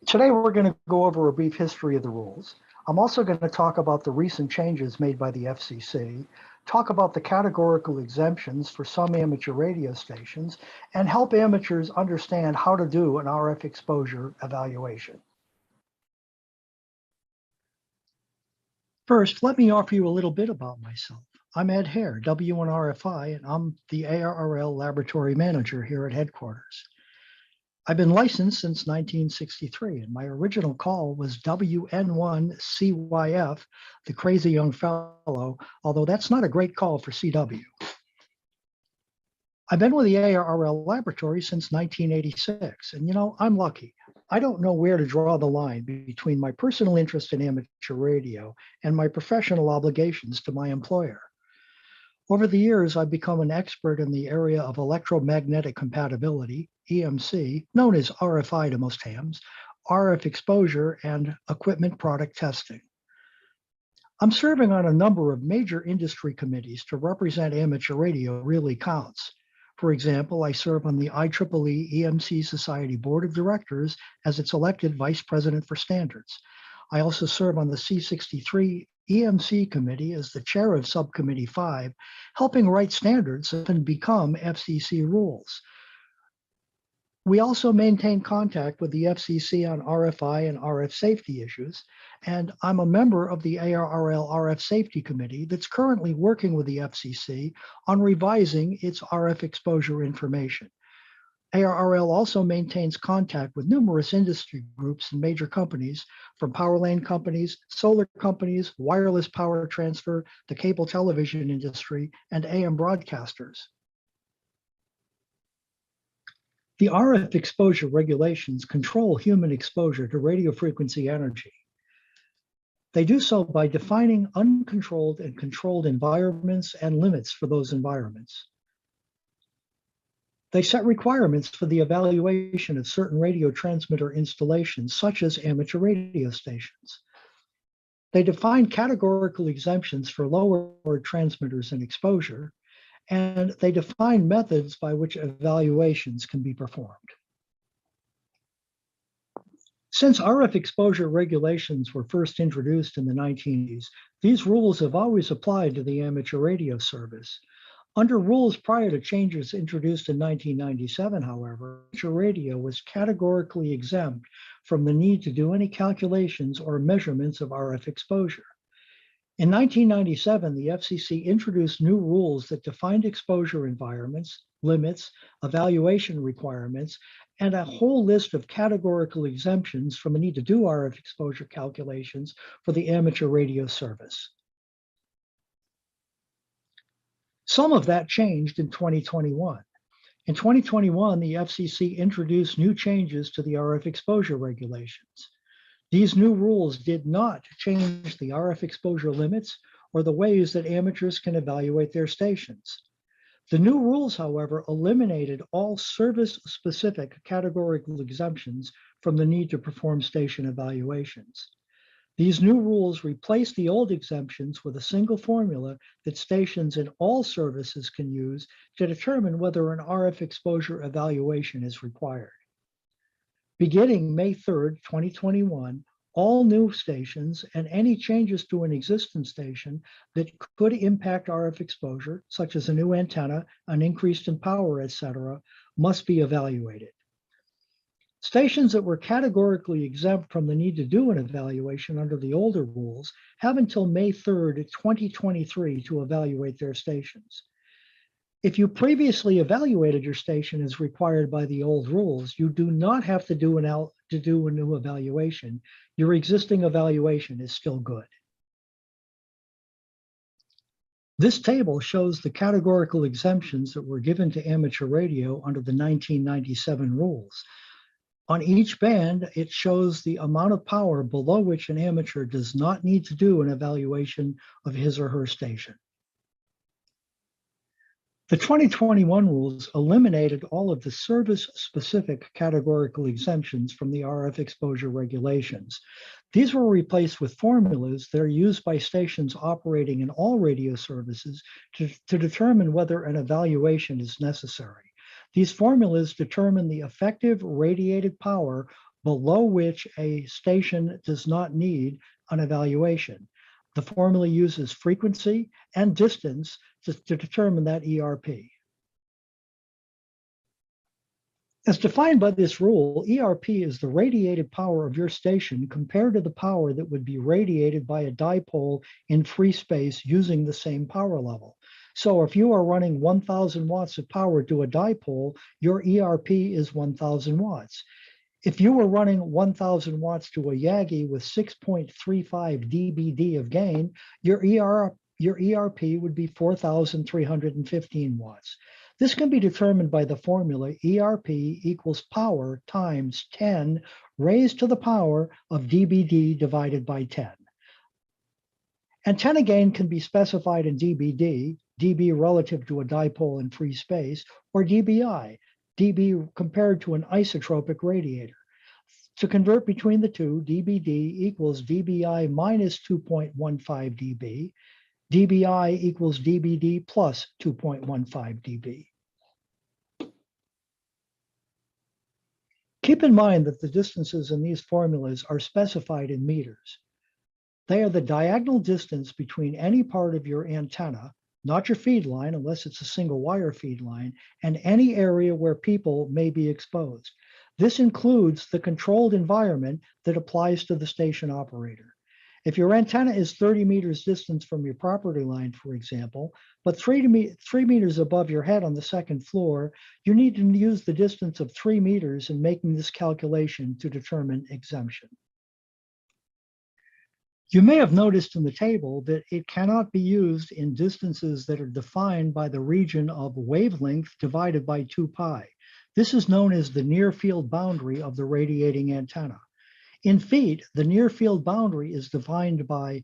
Today, we're going to go over a brief history of the rules. I'm also going to talk about the recent changes made by the FCC, talk about the categorical exemptions for some amateur radio stations, and help amateurs understand how to do an RF exposure evaluation. First, let me offer you a little bit about myself. I'm Ed Hare, W1RFI, and I'm the ARRL Laboratory Manager here at headquarters. I've been licensed since 1963, and my original call was WN1CYF, the crazy young fellow, although that's not a great call for CW. I've been with the ARRL Laboratory since 1986, and you know, I'm lucky. I don't know where to draw the line between my personal interest in amateur radio and my professional obligations to my employer. Over the years, I've become an expert in the area of electromagnetic compatibility, EMC, known as RFI to most hams, RF exposure, and equipment product testing. I'm serving on a number of major industry committees to represent amateur radio really counts. For example, I serve on the IEEE EMC Society Board of Directors as its elected Vice President for Standards. I also serve on the C63 EMC Committee as the chair of Subcommittee 5, helping write standards and become FCC rules. We also maintain contact with the FCC on RFI and RF safety issues, and I'm a member of the Arrlrf Safety Committee that's currently working with the FCC on revising its RF exposure information. ARRL also maintains contact with numerous industry groups and major companies, from power line companies, solar companies, wireless power transfer, the cable television industry, and AM broadcasters. The RF exposure regulations control human exposure to radio frequency energy. They do so by defining uncontrolled and controlled environments and limits for those environments. They set requirements for the evaluation of certain radio transmitter installations, such as amateur radio stations. They define categorical exemptions for lower transmitters and exposure, and they define methods by which evaluations can be performed. Since RF exposure regulations were first introduced in the 1980s, these rules have always applied to the amateur radio service. Under rules prior to changes introduced in 1997, however, amateur radio was categorically exempt from the need to do any calculations or measurements of RF exposure. In 1997, the FCC introduced new rules that defined exposure environments, limits, evaluation requirements, and a whole list of categorical exemptions from the need to do RF exposure calculations for the amateur radio service. Some of that changed in 2021. In 2021, the FCC introduced new changes to the RF exposure regulations. These new rules did not change the RF exposure limits or the ways that amateurs can evaluate their stations. The new rules, however, eliminated all service-specific categorical exemptions from the need to perform station evaluations. These new rules replaced the old exemptions with a single formula that stations in all services can use to determine whether an RF exposure evaluation is required. Beginning May 3rd, 2021, all new stations and any changes to an existing station that could impact RF exposure, such as a new antenna, an increase in power, etc., must be evaluated. Stations that were categorically exempt from the need to do an evaluation under the older rules have until May 3rd, 2023 to evaluate their stations. If you previously evaluated your station as required by the old rules, you do not have to do a new evaluation. Your existing evaluation is still good. This table shows the categorical exemptions that were given to amateur radio under the 1997 rules. On each band, it shows the amount of power below which an amateur does not need to do an evaluation of his or her station. The 2021 rules eliminated all of the service-specific categorical exemptions from the RF exposure regulations. These were replaced with formulas that are used by stations operating in all radio services to determine whether an evaluation is necessary. These formulas determine the effective radiated power below which a station does not need an evaluation. The formula uses frequency and distance to determine that ERP. As defined by this rule, ERP is the radiated power of your station compared to the power that would be radiated by a dipole in free space using the same power level. So if you are running 1,000 watts of power to a dipole, your ERP is 1,000 watts. If you were running 1,000 watts to a Yagi with 6.35 dBd of gain, your ERP would be 4,315 watts. This can be determined by the formula ERP equals power times 10 raised to the power of dBd divided by 10. Antenna gain can be specified in dBd, dB relative to a dipole in free space, or dBi, dB compared to an isotropic radiator. To convert between the two, dBd equals dBi minus 2.15 dB, dBi equals dBd plus 2.15 dB. Keep in mind that the distances in these formulas are specified in meters. They are the diagonal distance between any part of your antenna, not your feed line unless it's a single wire feed line, and any area where people may be exposed. This includes the controlled environment that applies to the station operator. If your antenna is 30 meters distance from your property line, for example, but 3 meters above your head on the second floor, you need to use the distance of 3 meters in making this calculation to determine exemption. You may have noticed in the table that it cannot be used in distances that are defined by the region of wavelength divided by 2 pi. This is known as the near field boundary of the radiating antenna. In feet, the near field boundary is defined by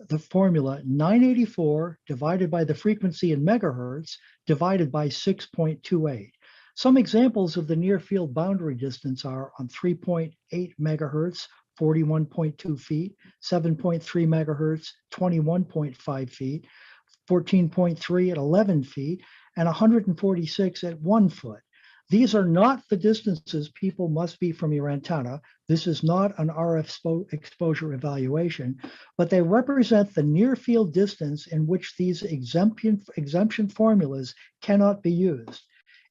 the formula 984 divided by the frequency in megahertz divided by 6.28. Some examples of the near field boundary distance are on 3.8 megahertz, 41.2 feet, 7.3 megahertz, 21.5 feet, 14.3 at 11 feet, and 146 at 1 foot. These are not the distances people must be from your antenna. This is not an RF exposure evaluation, but they represent the near field distance in which these exemption formulas cannot be used.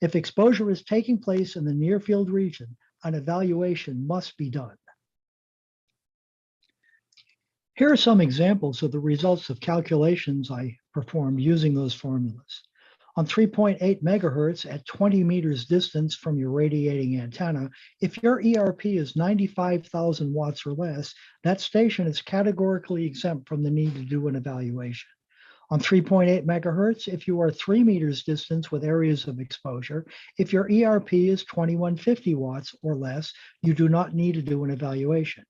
If exposure is taking place in the near field region, an evaluation must be done. Here are some examples of the results of calculations I performed using those formulas. On 3.8 megahertz at 20 meters distance from your radiating antenna, if your ERP is 95,000 watts or less, that station is categorically exempt from the need to do an evaluation. On 3.8 megahertz, if you are 3 meters distance with areas of exposure, if your ERP is 2150 watts or less, you do not need to do an evaluation.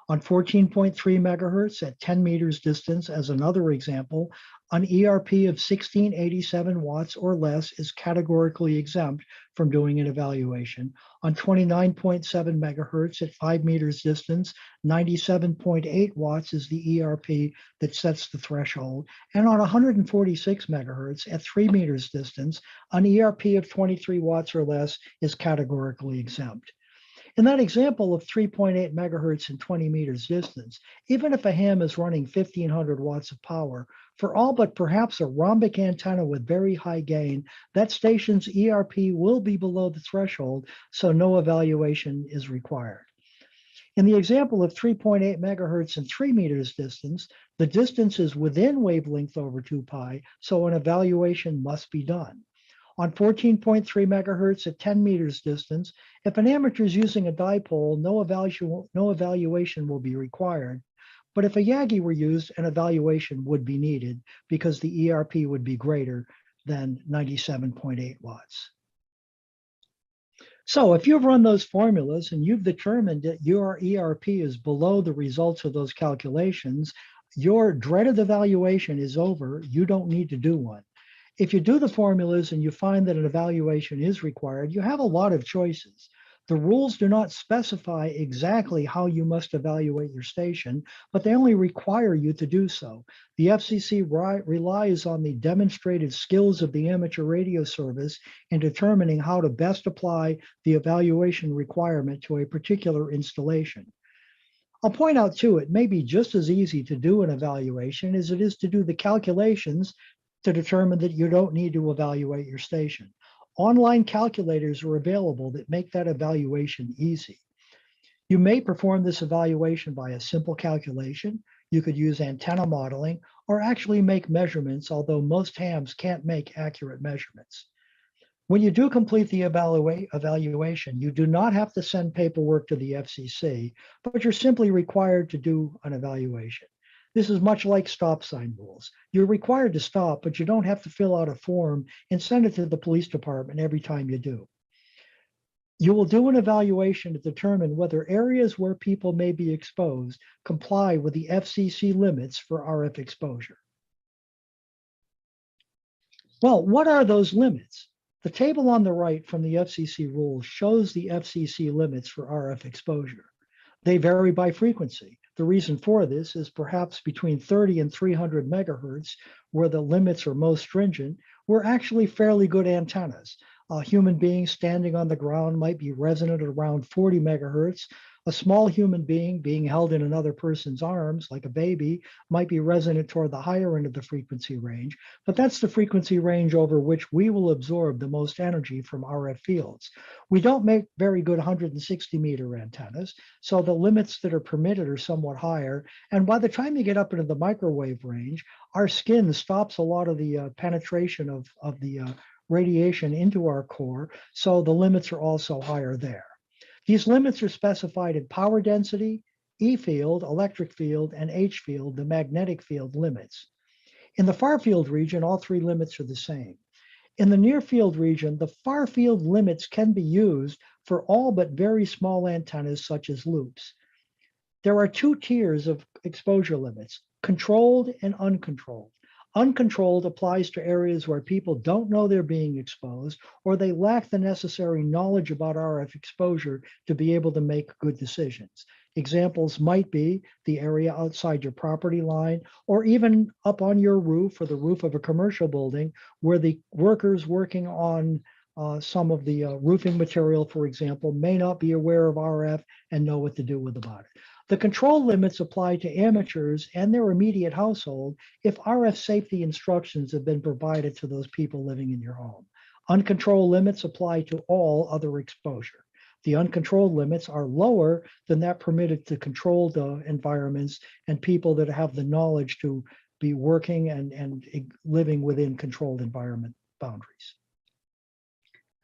On 14.3 megahertz at 10 meters distance, as another example, an ERP of 1687 watts or less is categorically exempt from doing an evaluation. On 29.7 megahertz at 5 meters distance, 97.8 watts is the ERP that sets the threshold. And on 146 megahertz at 3 meters distance, an ERP of 23 watts or less is categorically exempt. In that example of 3.8 megahertz and 20 meters distance, even if a ham is running 1500 watts of power, for all but perhaps a rhombic antenna with very high gain, that station's ERP will be below the threshold, so no evaluation is required. In the example of 3.8 megahertz and 3 meters distance, the distance is within wavelength over 2 pi, so an evaluation must be done. On 14.3 megahertz at 10 meters distance, if an amateur is using a dipole, no evaluation will be required. But if a Yagi were used, an evaluation would be needed because the ERP would be greater than 97.8 watts. So if you've run those formulas and you've determined that your ERP is below the results of those calculations, your dreaded evaluation is over. You don't need to do one. If you do the formulas and you find that an evaluation is required, you have a lot of choices. The rules do not specify exactly how you must evaluate your station, but they only require you to do so. The FCC relies on the demonstrated skills of the amateur radio service in determining how to best apply the evaluation requirement to a particular installation. I'll point out too, it may be just as easy to do an evaluation as it is to do the calculations to determine that you don't need to evaluate your station. Online calculators are available that make that evaluation easy. You may perform this evaluation by a simple calculation. You could use antenna modeling or actually make measurements, although most hams can't make accurate measurements. When you do complete the evaluation, you do not have to send paperwork to the FCC, but you're simply required to do an evaluation. This is much like stop sign rules. You're required to stop, but you don't have to fill out a form and send it to the police department every time you do. You will do an evaluation to determine whether areas where people may be exposed comply with the FCC limits for RF exposure. Well, what are those limits? The table on the right from the FCC rules shows the FCC limits for RF exposure. They vary by frequency. The reason for this is perhaps between 30 and 300 megahertz, where the limits are most stringent, we're actually fairly good antennas. A human being standing on the ground might be resonant at around 40 megahertz. A small human being held in another person's arms, like a baby, might be resonant toward the higher end of the frequency range, but that's the frequency range over which we will absorb the most energy from RF fields. We don't make very good 160 meter antennas, so the limits that are permitted are somewhat higher. And by the time you get up into the microwave range, our skin stops a lot of the penetration of the radiation into our core, so the limits are also higher there. These limits are specified in power density, E field, electric field, and H field, the magnetic field limits. In the far field region, all three limits are the same. In the near field region, the far field limits can be used for all but very small antennas such as loops. There are two tiers of exposure limits, controlled and uncontrolled. Uncontrolled applies to areas where people don't know they're being exposed, or they lack the necessary knowledge about RF exposure to be able to make good decisions. Examples might be the area outside your property line, or even up on your roof or the roof of a commercial building where the workers working on some of the roofing material, for example, may not be aware of RF and know what to do about it. The control limits apply to amateurs and their immediate household if RF safety instructions have been provided to those people living in your home. Uncontrolled limits apply to all other exposure. The uncontrolled limits are lower than that permitted to controlled environments and people that have the knowledge to be working and living within controlled environment boundaries.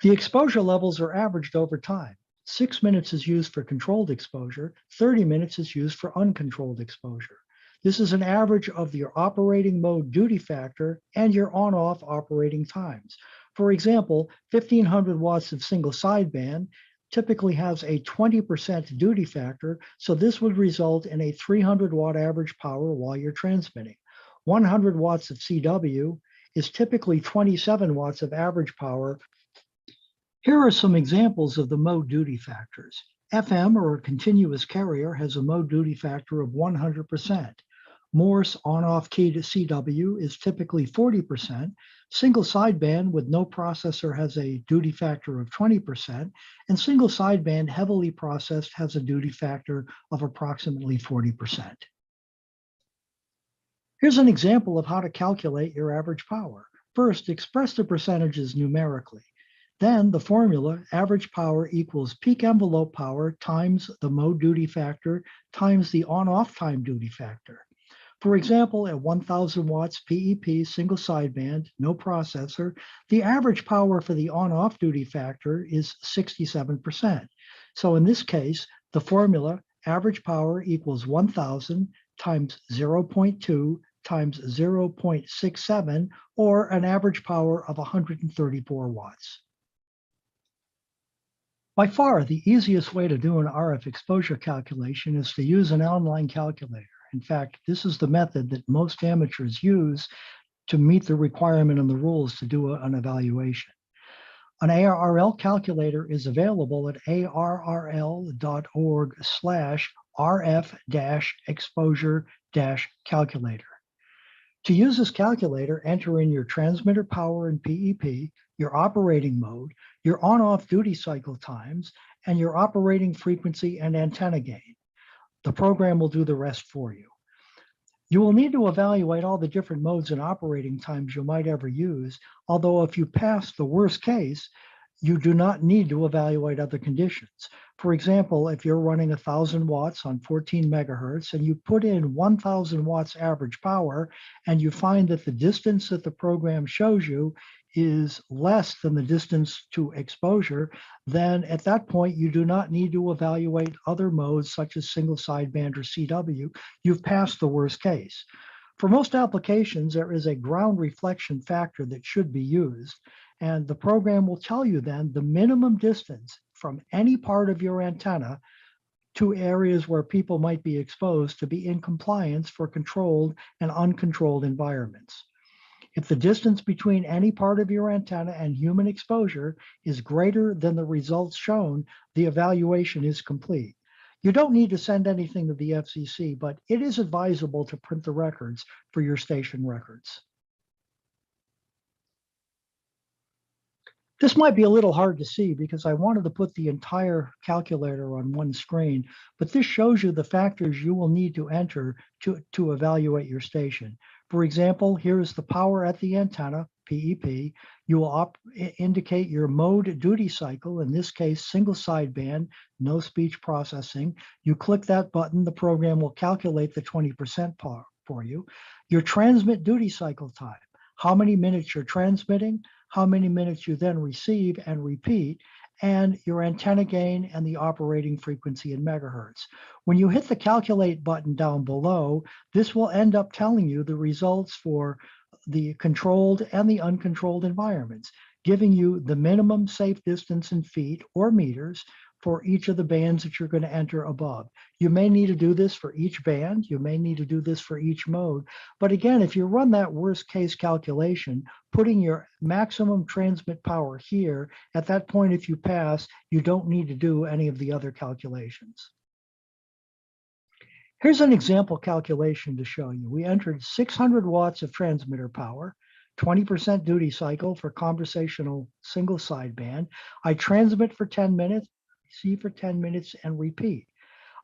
The exposure levels are averaged over time. 6 minutes is used for controlled exposure, 30 minutes is used for uncontrolled exposure. This is an average of your operating mode duty factor and your on-off operating times. For example, 1500 watts of single sideband typically has a 20% duty factor, so this would result in a 300 watt average power while you're transmitting. 100 watts of CW is typically 27 watts of average power. Here are some examples of the mode duty factors. FM, or a continuous carrier, has a mode duty factor of 100%. Morse on-off key to CW is typically 40%. Single sideband with no processor has a duty factor of 20%, and single sideband heavily processed has a duty factor of approximately 40%. Here's an example of how to calculate your average power. First, express the percentages numerically. Then the formula, average power equals peak envelope power times the mode duty factor times the on-off time duty factor. For example, at 1000 watts PEP single sideband, no processor, the average power for the on-off duty factor is 67%. So in this case, the formula, average power equals 1000 times 0.2 times 0.67, or an average power of 134 watts. By far, the easiest way to do an RF exposure calculation is to use an online calculator. In fact, this is the method that most amateurs use to meet the requirement and the rules to do an evaluation. An ARRL calculator is available at arrl.org/rf-exposure-calculator. To use this calculator, enter in your transmitter power and PEP, your operating mode, your on-off duty cycle times, and your operating frequency and antenna gain. The program will do the rest for you. You will need to evaluate all the different modes and operating times you might ever use, although if you pass the worst case, you do not need to evaluate other conditions. For example, if you're running 1000 watts on 14 megahertz and you put in 1000 watts average power and you find that the distance that the program shows you is less than the distance to exposure, then at that point, you do not need to evaluate other modes such as single sideband or CW. You've passed the worst case. For most applications, there is a ground reflection factor that should be used, and the program will tell you then the minimum distance from any part of your antenna to areas where people might be exposed to be in compliance for controlled and uncontrolled environments. If the distance between any part of your antenna and human exposure is greater than the results shown, the evaluation is complete. You don't need to send anything to the FCC, but it is advisable to print the records for your station records. This might be a little hard to see because I wanted to put the entire calculator on one screen, but this shows you the factors you will need to enter to evaluate your station. For example, here is the power at the antenna, PEP. You will indicate your mode duty cycle, in this case, single sideband, no speech processing. You click that button, the program will calculate the 20% part for you. Your transmit duty cycle time, how many minutes you're transmitting, how many minutes you then receive and repeat, and your antenna gain and the operating frequency in megahertz. When you hit the calculate button down below, this will end up telling you the results for the controlled and the uncontrolled environments, giving you the minimum safe distance in feet or meters for each of the bands that you're going to enter above. You may need to do this for each band. You may need to do this for each mode. But again, if you run that worst case calculation, putting your maximum transmit power here, at that point, if you pass, you don't need to do any of the other calculations. Here's an example calculation to show you. We entered 600 watts of transmitter power, 20% duty cycle for conversational single sideband. I transmit for 10 minutes, receive for 10 minutes, and repeat.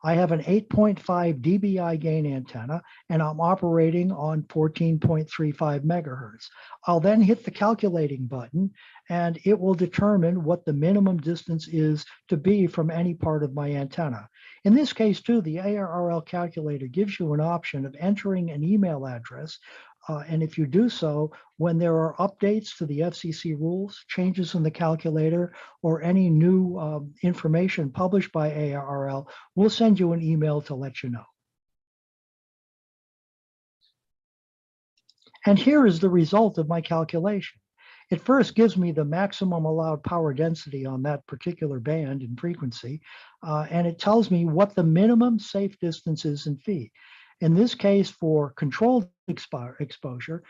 I have an 8.5 dBi gain antenna, and I'm operating on 14.35 megahertz. I'll then hit the calculating button, and it will determine what the minimum distance is to be from any part of my antenna. In this case, too, the Arrl calculator gives you an option of entering an email address. And if you do so, when there are updates to the FCC rules, changes in the calculator, or any new information published by Arrl, we'll send you an email to let you know. And here is the result of my calculation. It first gives me the maximum allowed power density on that particular band and frequency, and it tells me what the minimum safe distance is in feet. In this case, for controlled exposure,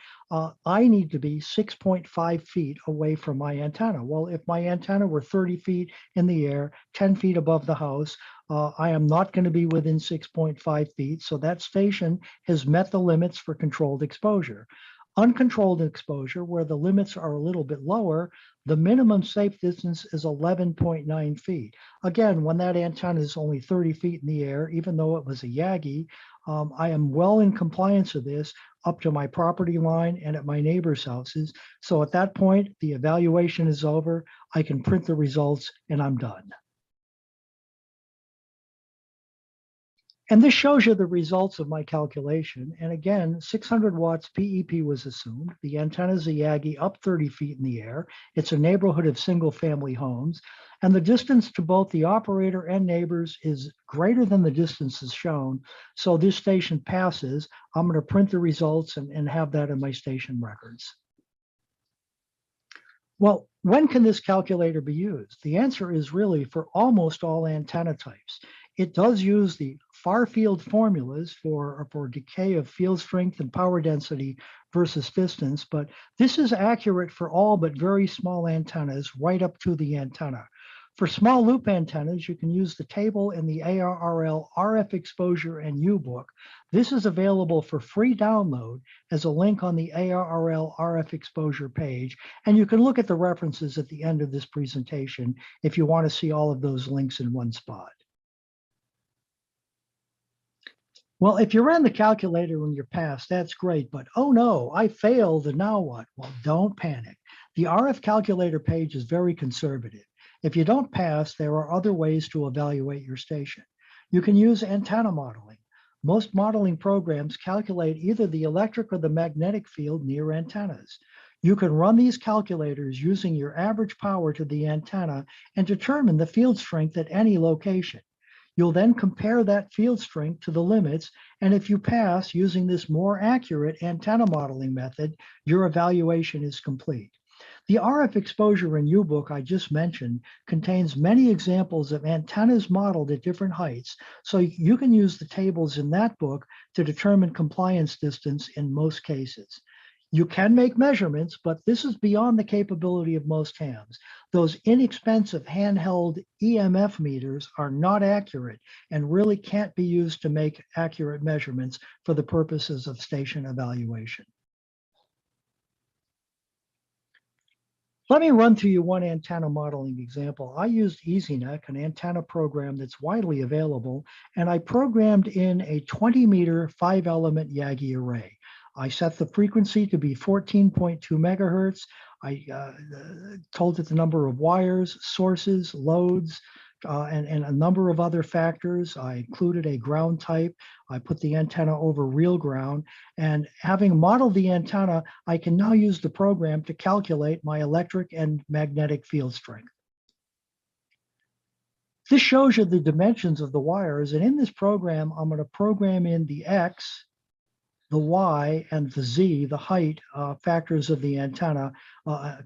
I need to be 6.5 feet away from my antenna. Well, if my antenna were 30 feet in the air, 10 feet above the house, I am not going to be within 6.5 feet. So that station has met the limits for controlled exposure. Uncontrolled exposure, where the limits are a little bit lower, the minimum safe distance is 11.9 feet. Again, when that antenna is only 30 feet in the air, even though it was a Yagi, I am well in compliance with this up to my property line and at my neighbors' houses. So at that point, the evaluation is over. I can print the results and I'm done. And this shows you the results of my calculation. And again, 600 watts PEP was assumed. The antenna is a Yagi up 30 feet in the air. It's a neighborhood of single family homes. And the distance to both the operator and neighbors is greater than the distances shown. So this station passes. I'm going to print the results and have that in my station records. Well, when can this calculator be used? The answer is really for almost all antenna types. It does use the far field formulas for decay of field strength and power density versus distance, but this is accurate for all but very small antennas right up to the antenna. For small loop antennas, you can use the table in the Arrl RF exposure and U-book. This is available for free download as a link on the Arrl RF exposure page, and you can look at the references at the end of this presentation if you want to see all of those links in one spot. Well, if you ran the calculator when you're passed, that's great, but oh no, I failed, and now what? Well, don't panic. The RF calculator page is very conservative. If you don't pass, there are other ways to evaluate your station. You can use antenna modeling. Most modeling programs calculate either the electric or the magnetic field near antennas. You can run these calculators using your average power to the antenna and determine the field strength at any location. You'll then compare that field strength to the limits, and if you pass using this more accurate antenna modeling method, your evaluation is complete. The RF exposure in U-Book I just mentioned contains many examples of antennas modeled at different heights, so you can use the tables in that book to determine compliance distance in most cases. You can make measurements, but this is beyond the capability of most hams. Those inexpensive handheld EMF meters are not accurate and really can't be used to make accurate measurements for the purposes of station evaluation. Let me run through you one antenna modeling example. I used EasyNet, an antenna program that's widely available, and I programmed in a 20-meter 5-element Yagi array. I set the frequency to be 14.2 megahertz. I told it the number of wires, sources, loads, and a number of other factors. I included a ground type. I put the antenna over real ground. And having modeled the antenna, I can now use the program to calculate my electric and magnetic field strength. This shows you the dimensions of the wires. And in this program, I'm going to program in the X, the Y, and the Z, the height factors of the antenna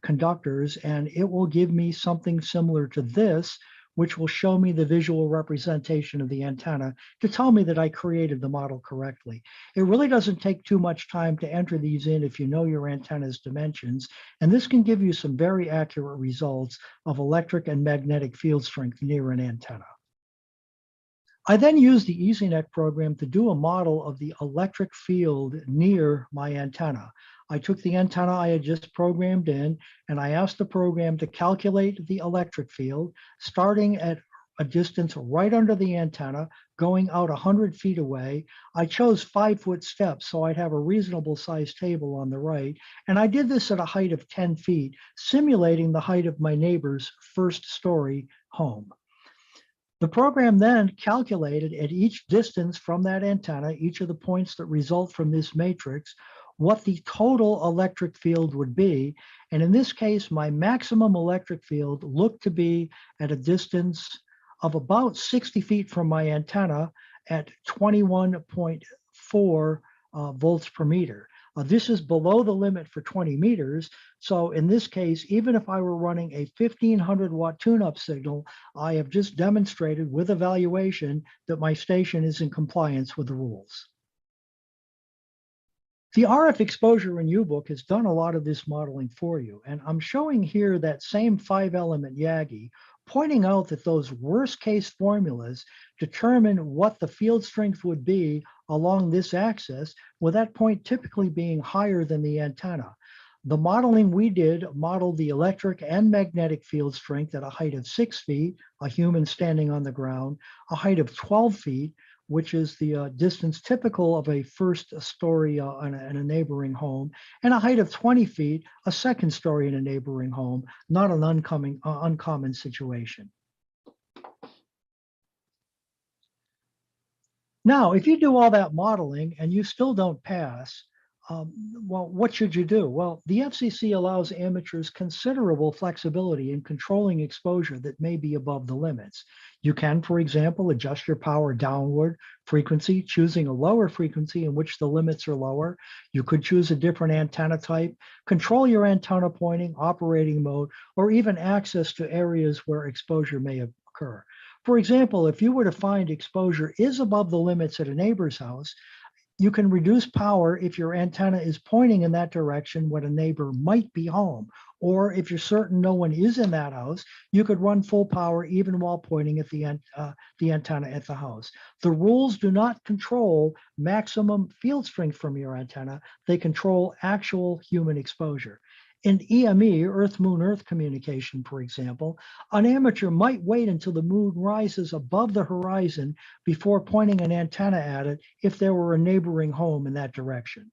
conductors, and it will give me something similar to this, which will show me the visual representation of the antenna to tell me that I created the model correctly. It really doesn't take too much time to enter these in if you know your antenna's dimensions, and this can give you some very accurate results of electric and magnetic field strength near an antenna. I then used the EasyNet program to do a model of the electric field near my antenna. I took the antenna I had just programmed in, and I asked the program to calculate the electric field, starting at a distance right under the antenna, going out 100 feet away. I chose 5-foot steps, so I'd have a reasonable sized table on the right. And I did this at a height of 10 feet, simulating the height of my neighbor's first-story home. The program then calculated at each distance from that antenna, each of the points that result from this matrix, what the total electric field would be. And in this case, my maximum electric field looked to be at a distance of about 60 feet from my antenna at 21.4 volts per meter. This is below the limit for 20 meters. So in this case, even if I were running a 1500 watt tune-up signal, I have just demonstrated with evaluation that my station is in compliance with the rules. The RF exposure in U-Book has done a lot of this modeling for you. And I'm showing here that same 5-element Yagi, pointing out that those worst case formulas determine what the field strength would be along this axis, with that point typically being higher than the antenna. The modeling we did modeled the electric and magnetic field strength at a height of 6 feet, a human standing on the ground, a height of 12 feet, which is the distance typical of a first story in a neighboring home, and a height of 20 feet, a second story in a neighboring home, not an uncommon situation. Now, if you do all that modeling and you still don't pass, well, what should you do? Well, the FCC allows amateurs considerable flexibility in controlling exposure that may be above the limits. You can, for example, adjust your power downward frequency, choosing a lower frequency in which the limits are lower. You could choose a different antenna type, control your antenna pointing, operating mode, or even access to areas where exposure may occur. For example, if you were to find exposure is above the limits at a neighbor's house, you can reduce power if your antenna is pointing in that direction when a neighbor might be home. Or if you're certain no one is in that house, you could run full power even while pointing at the antenna at the house. The rules do not control maximum field strength from your antenna. They control actual human exposure. In EME, Earth-Moon-Earth communication, for example, an amateur might wait until the moon rises above the horizon before pointing an antenna at it if there were a neighboring home in that direction.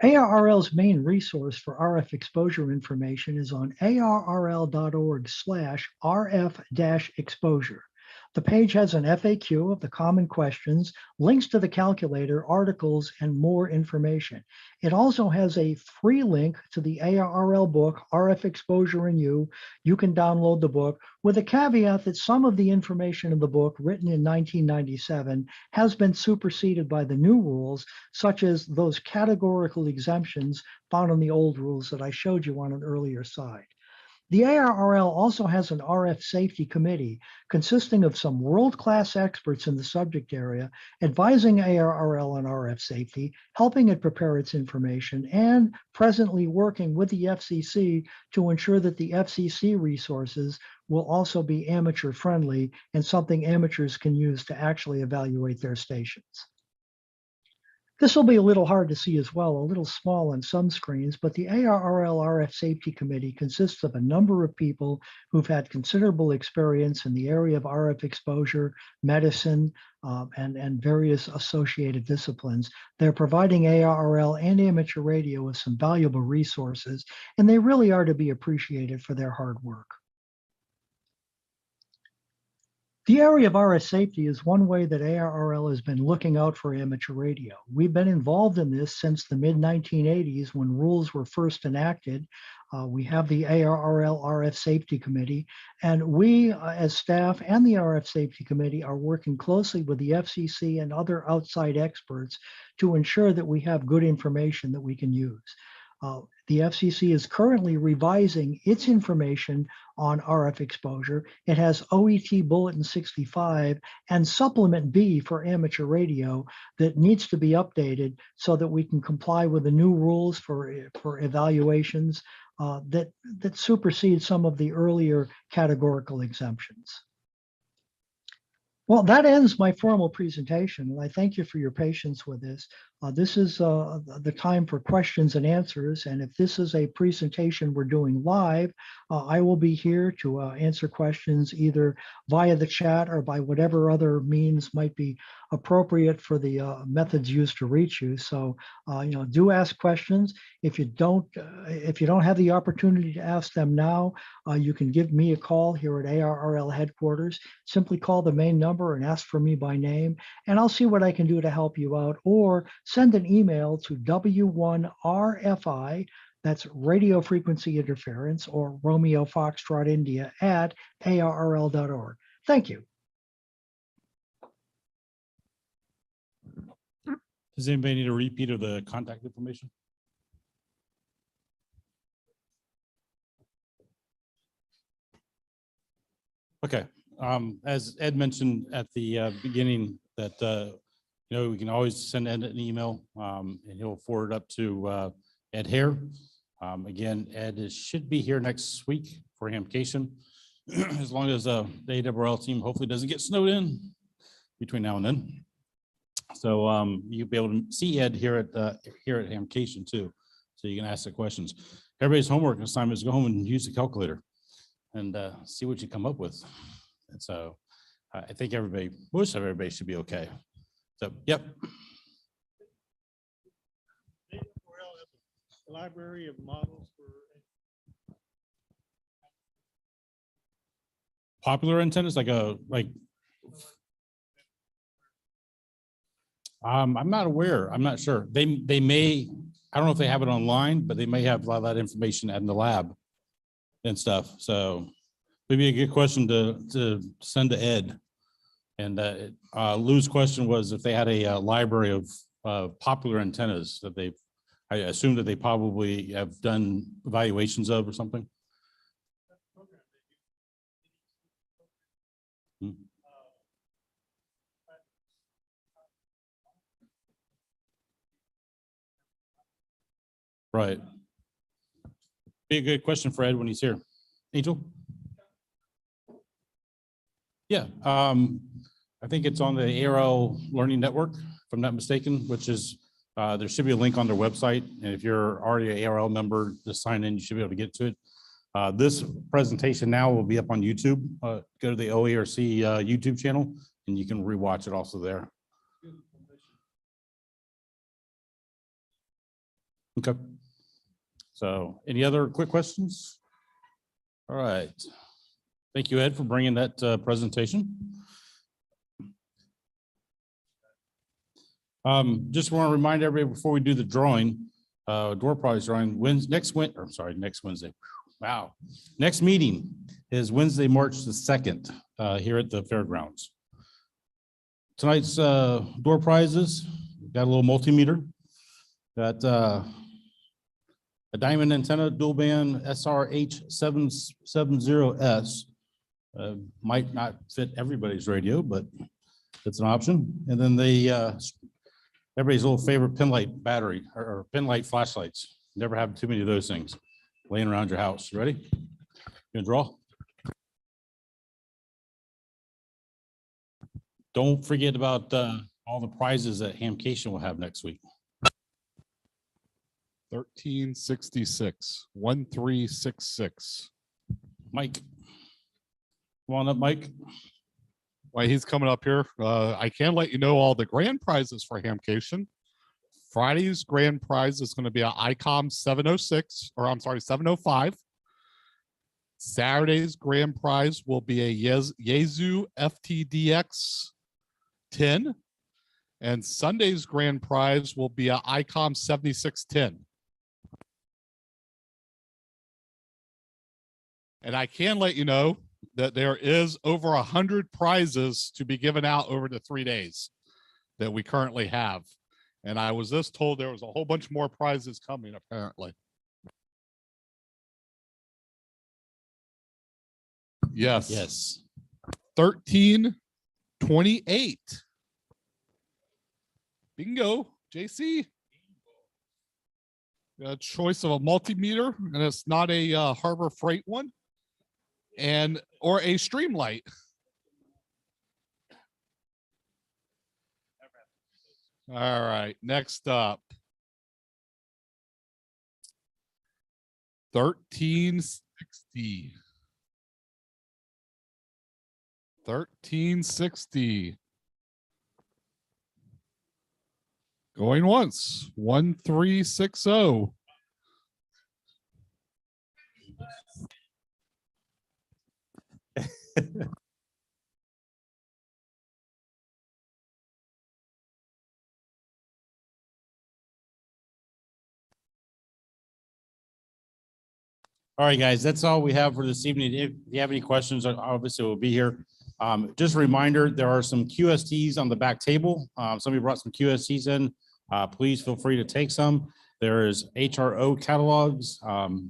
ARRL's main resource for RF exposure information is on arrl.org/RF-exposure. The page has an FAQ of the common questions, links to the calculator, articles, and more information. It also has a free link to the ARRL book, RF Exposure and You. You can download the book with a caveat that some of the information in the book, written in 1997, has been superseded by the new rules, such as those categorical exemptions found in the old rules that I showed you on an earlier slide. The ARRL also has an RF safety committee consisting of some world-class experts in the subject area, advising ARRL on RF safety, helping it prepare its information, and presently working with the FCC to ensure that the FCC resources will also be amateur-friendly and something amateurs can use to actually evaluate their stations. This will be a little hard to see as well, a little small on some screens, but the ARRL RF Safety Committee consists of a number of people who've had considerable experience in the area of RF exposure, medicine, and various associated disciplines. They're providing ARRL and amateur radio with some valuable resources, and they really are to be appreciated for their hard work. The area of RF safety is one way that ARRL has been looking out for amateur radio. We've been involved in this since the mid-1980s when rules were first enacted. We have the ARRL RF Safety Committee, and we as staff and the RF Safety Committee are working closely with the FCC and other outside experts to ensure that we have good information that we can use. The FCC is currently revising its information on RF exposure. It has OET Bulletin 65 and Supplement B for amateur radio that needs to be updated so that we can comply with the new rules for evaluations that supersede some of the earlier categorical exemptions. Well, that ends my formal presentation, and I thank you for your patience with this. This is the time for questions and answers, and if this is a presentation we're doing live, I will be here to answer questions either via the chat or by whatever other means might be appropriate for the methods used to reach you. So, do ask questions. If you don't have the opportunity to ask them now, you can give me a call here at ARRL headquarters. Simply call the main number and ask for me by name, and I'll see what I can do to help you out, or send an email to W1RFI, that's radio frequency interference, or Romeo Foxtrot India at ARRL.org. Thank you. Does anybody need a repeat of the contact information? Okay. As Ed mentioned at the beginning, that we can always send Ed an email, and he'll forward it up to Ed Hare. Again, Ed should be here next week for Hamcation, as long as the ARRL team hopefully doesn't get snowed in between now and then. So you'll be able to see Ed here at Hamcation too, so you can ask the questions. Everybody's homework assignment is go home and use the calculator and see what you come up with. And so I think most of everybody should be okay. So, yep. Library of models for Popular antennas, I'm not aware. I'm not sure. They may, I don't know if they have it online, but they may have a lot of that information in the lab and stuff. So maybe a good question to send to Ed. And Lou's question was if they had a library of popular antennas that I assume that they probably have done evaluations of or something. Hmm. Right. Be a good question for Ed when he's here. Angel? Yeah, I think it's on the ARRL Learning Network, if I'm not mistaken, which is, there should be a link on their website. And if you're already an ARRL member, just sign in, you should be able to get to it. This presentation now will be up on YouTube. Go to the OARC YouTube channel and you can rewatch it also there. Okay. So any other quick questions? All right. Thank you, Ed, for bringing that presentation. Just want to remind everybody before we do the drawing, door prize drawing, next Wednesday. Wow. Next meeting is Wednesday, March the 2nd, here at the fairgrounds. Tonight's door prizes, got a little multimeter, got a diamond antenna dual band SRH770S. Might not fit everybody's radio, but it's an option. And then everybody's little favorite pin light battery or pin light flashlights. Never have too many of those things laying around your house. Ready? You gonna draw? Don't forget about all the prizes that Hamcation will have next week. 1366, 1366. Mike. Come on up, Mike. While he's coming up here, I can let you know all the grand prizes for Hamcation. Friday's grand prize is going to be an ICOM 706, or I'm sorry, 705. Saturday's grand prize will be a Yaesu FTDX 10. And Sunday's grand prize will be an ICOM 7610. And I can let you know that there is over 100 prizes to be given out over the 3 days that we currently have. And I was just told there was a whole bunch more prizes coming, apparently. Yes. Yes. 1328. Bingo, JC. A choice of a multimeter, and it's not a Harbor Freight one, or a Streamlight. All right, next up. 1360. 1360. Going once. 1360. All right, guys, that's all we have for this evening. If you have any questions, obviously we'll be here. Just a reminder, there are some QSTs on the back table. Somebody brought some QSTs in. Please feel free to take some. There is HRO catalogs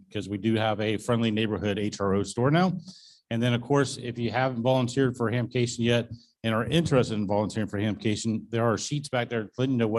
because we do have a friendly neighborhood HRO store now. And then, of course, if you haven't volunteered for Hamcation yet and are interested in volunteering for Hamcation, there are sheets back there letting you know what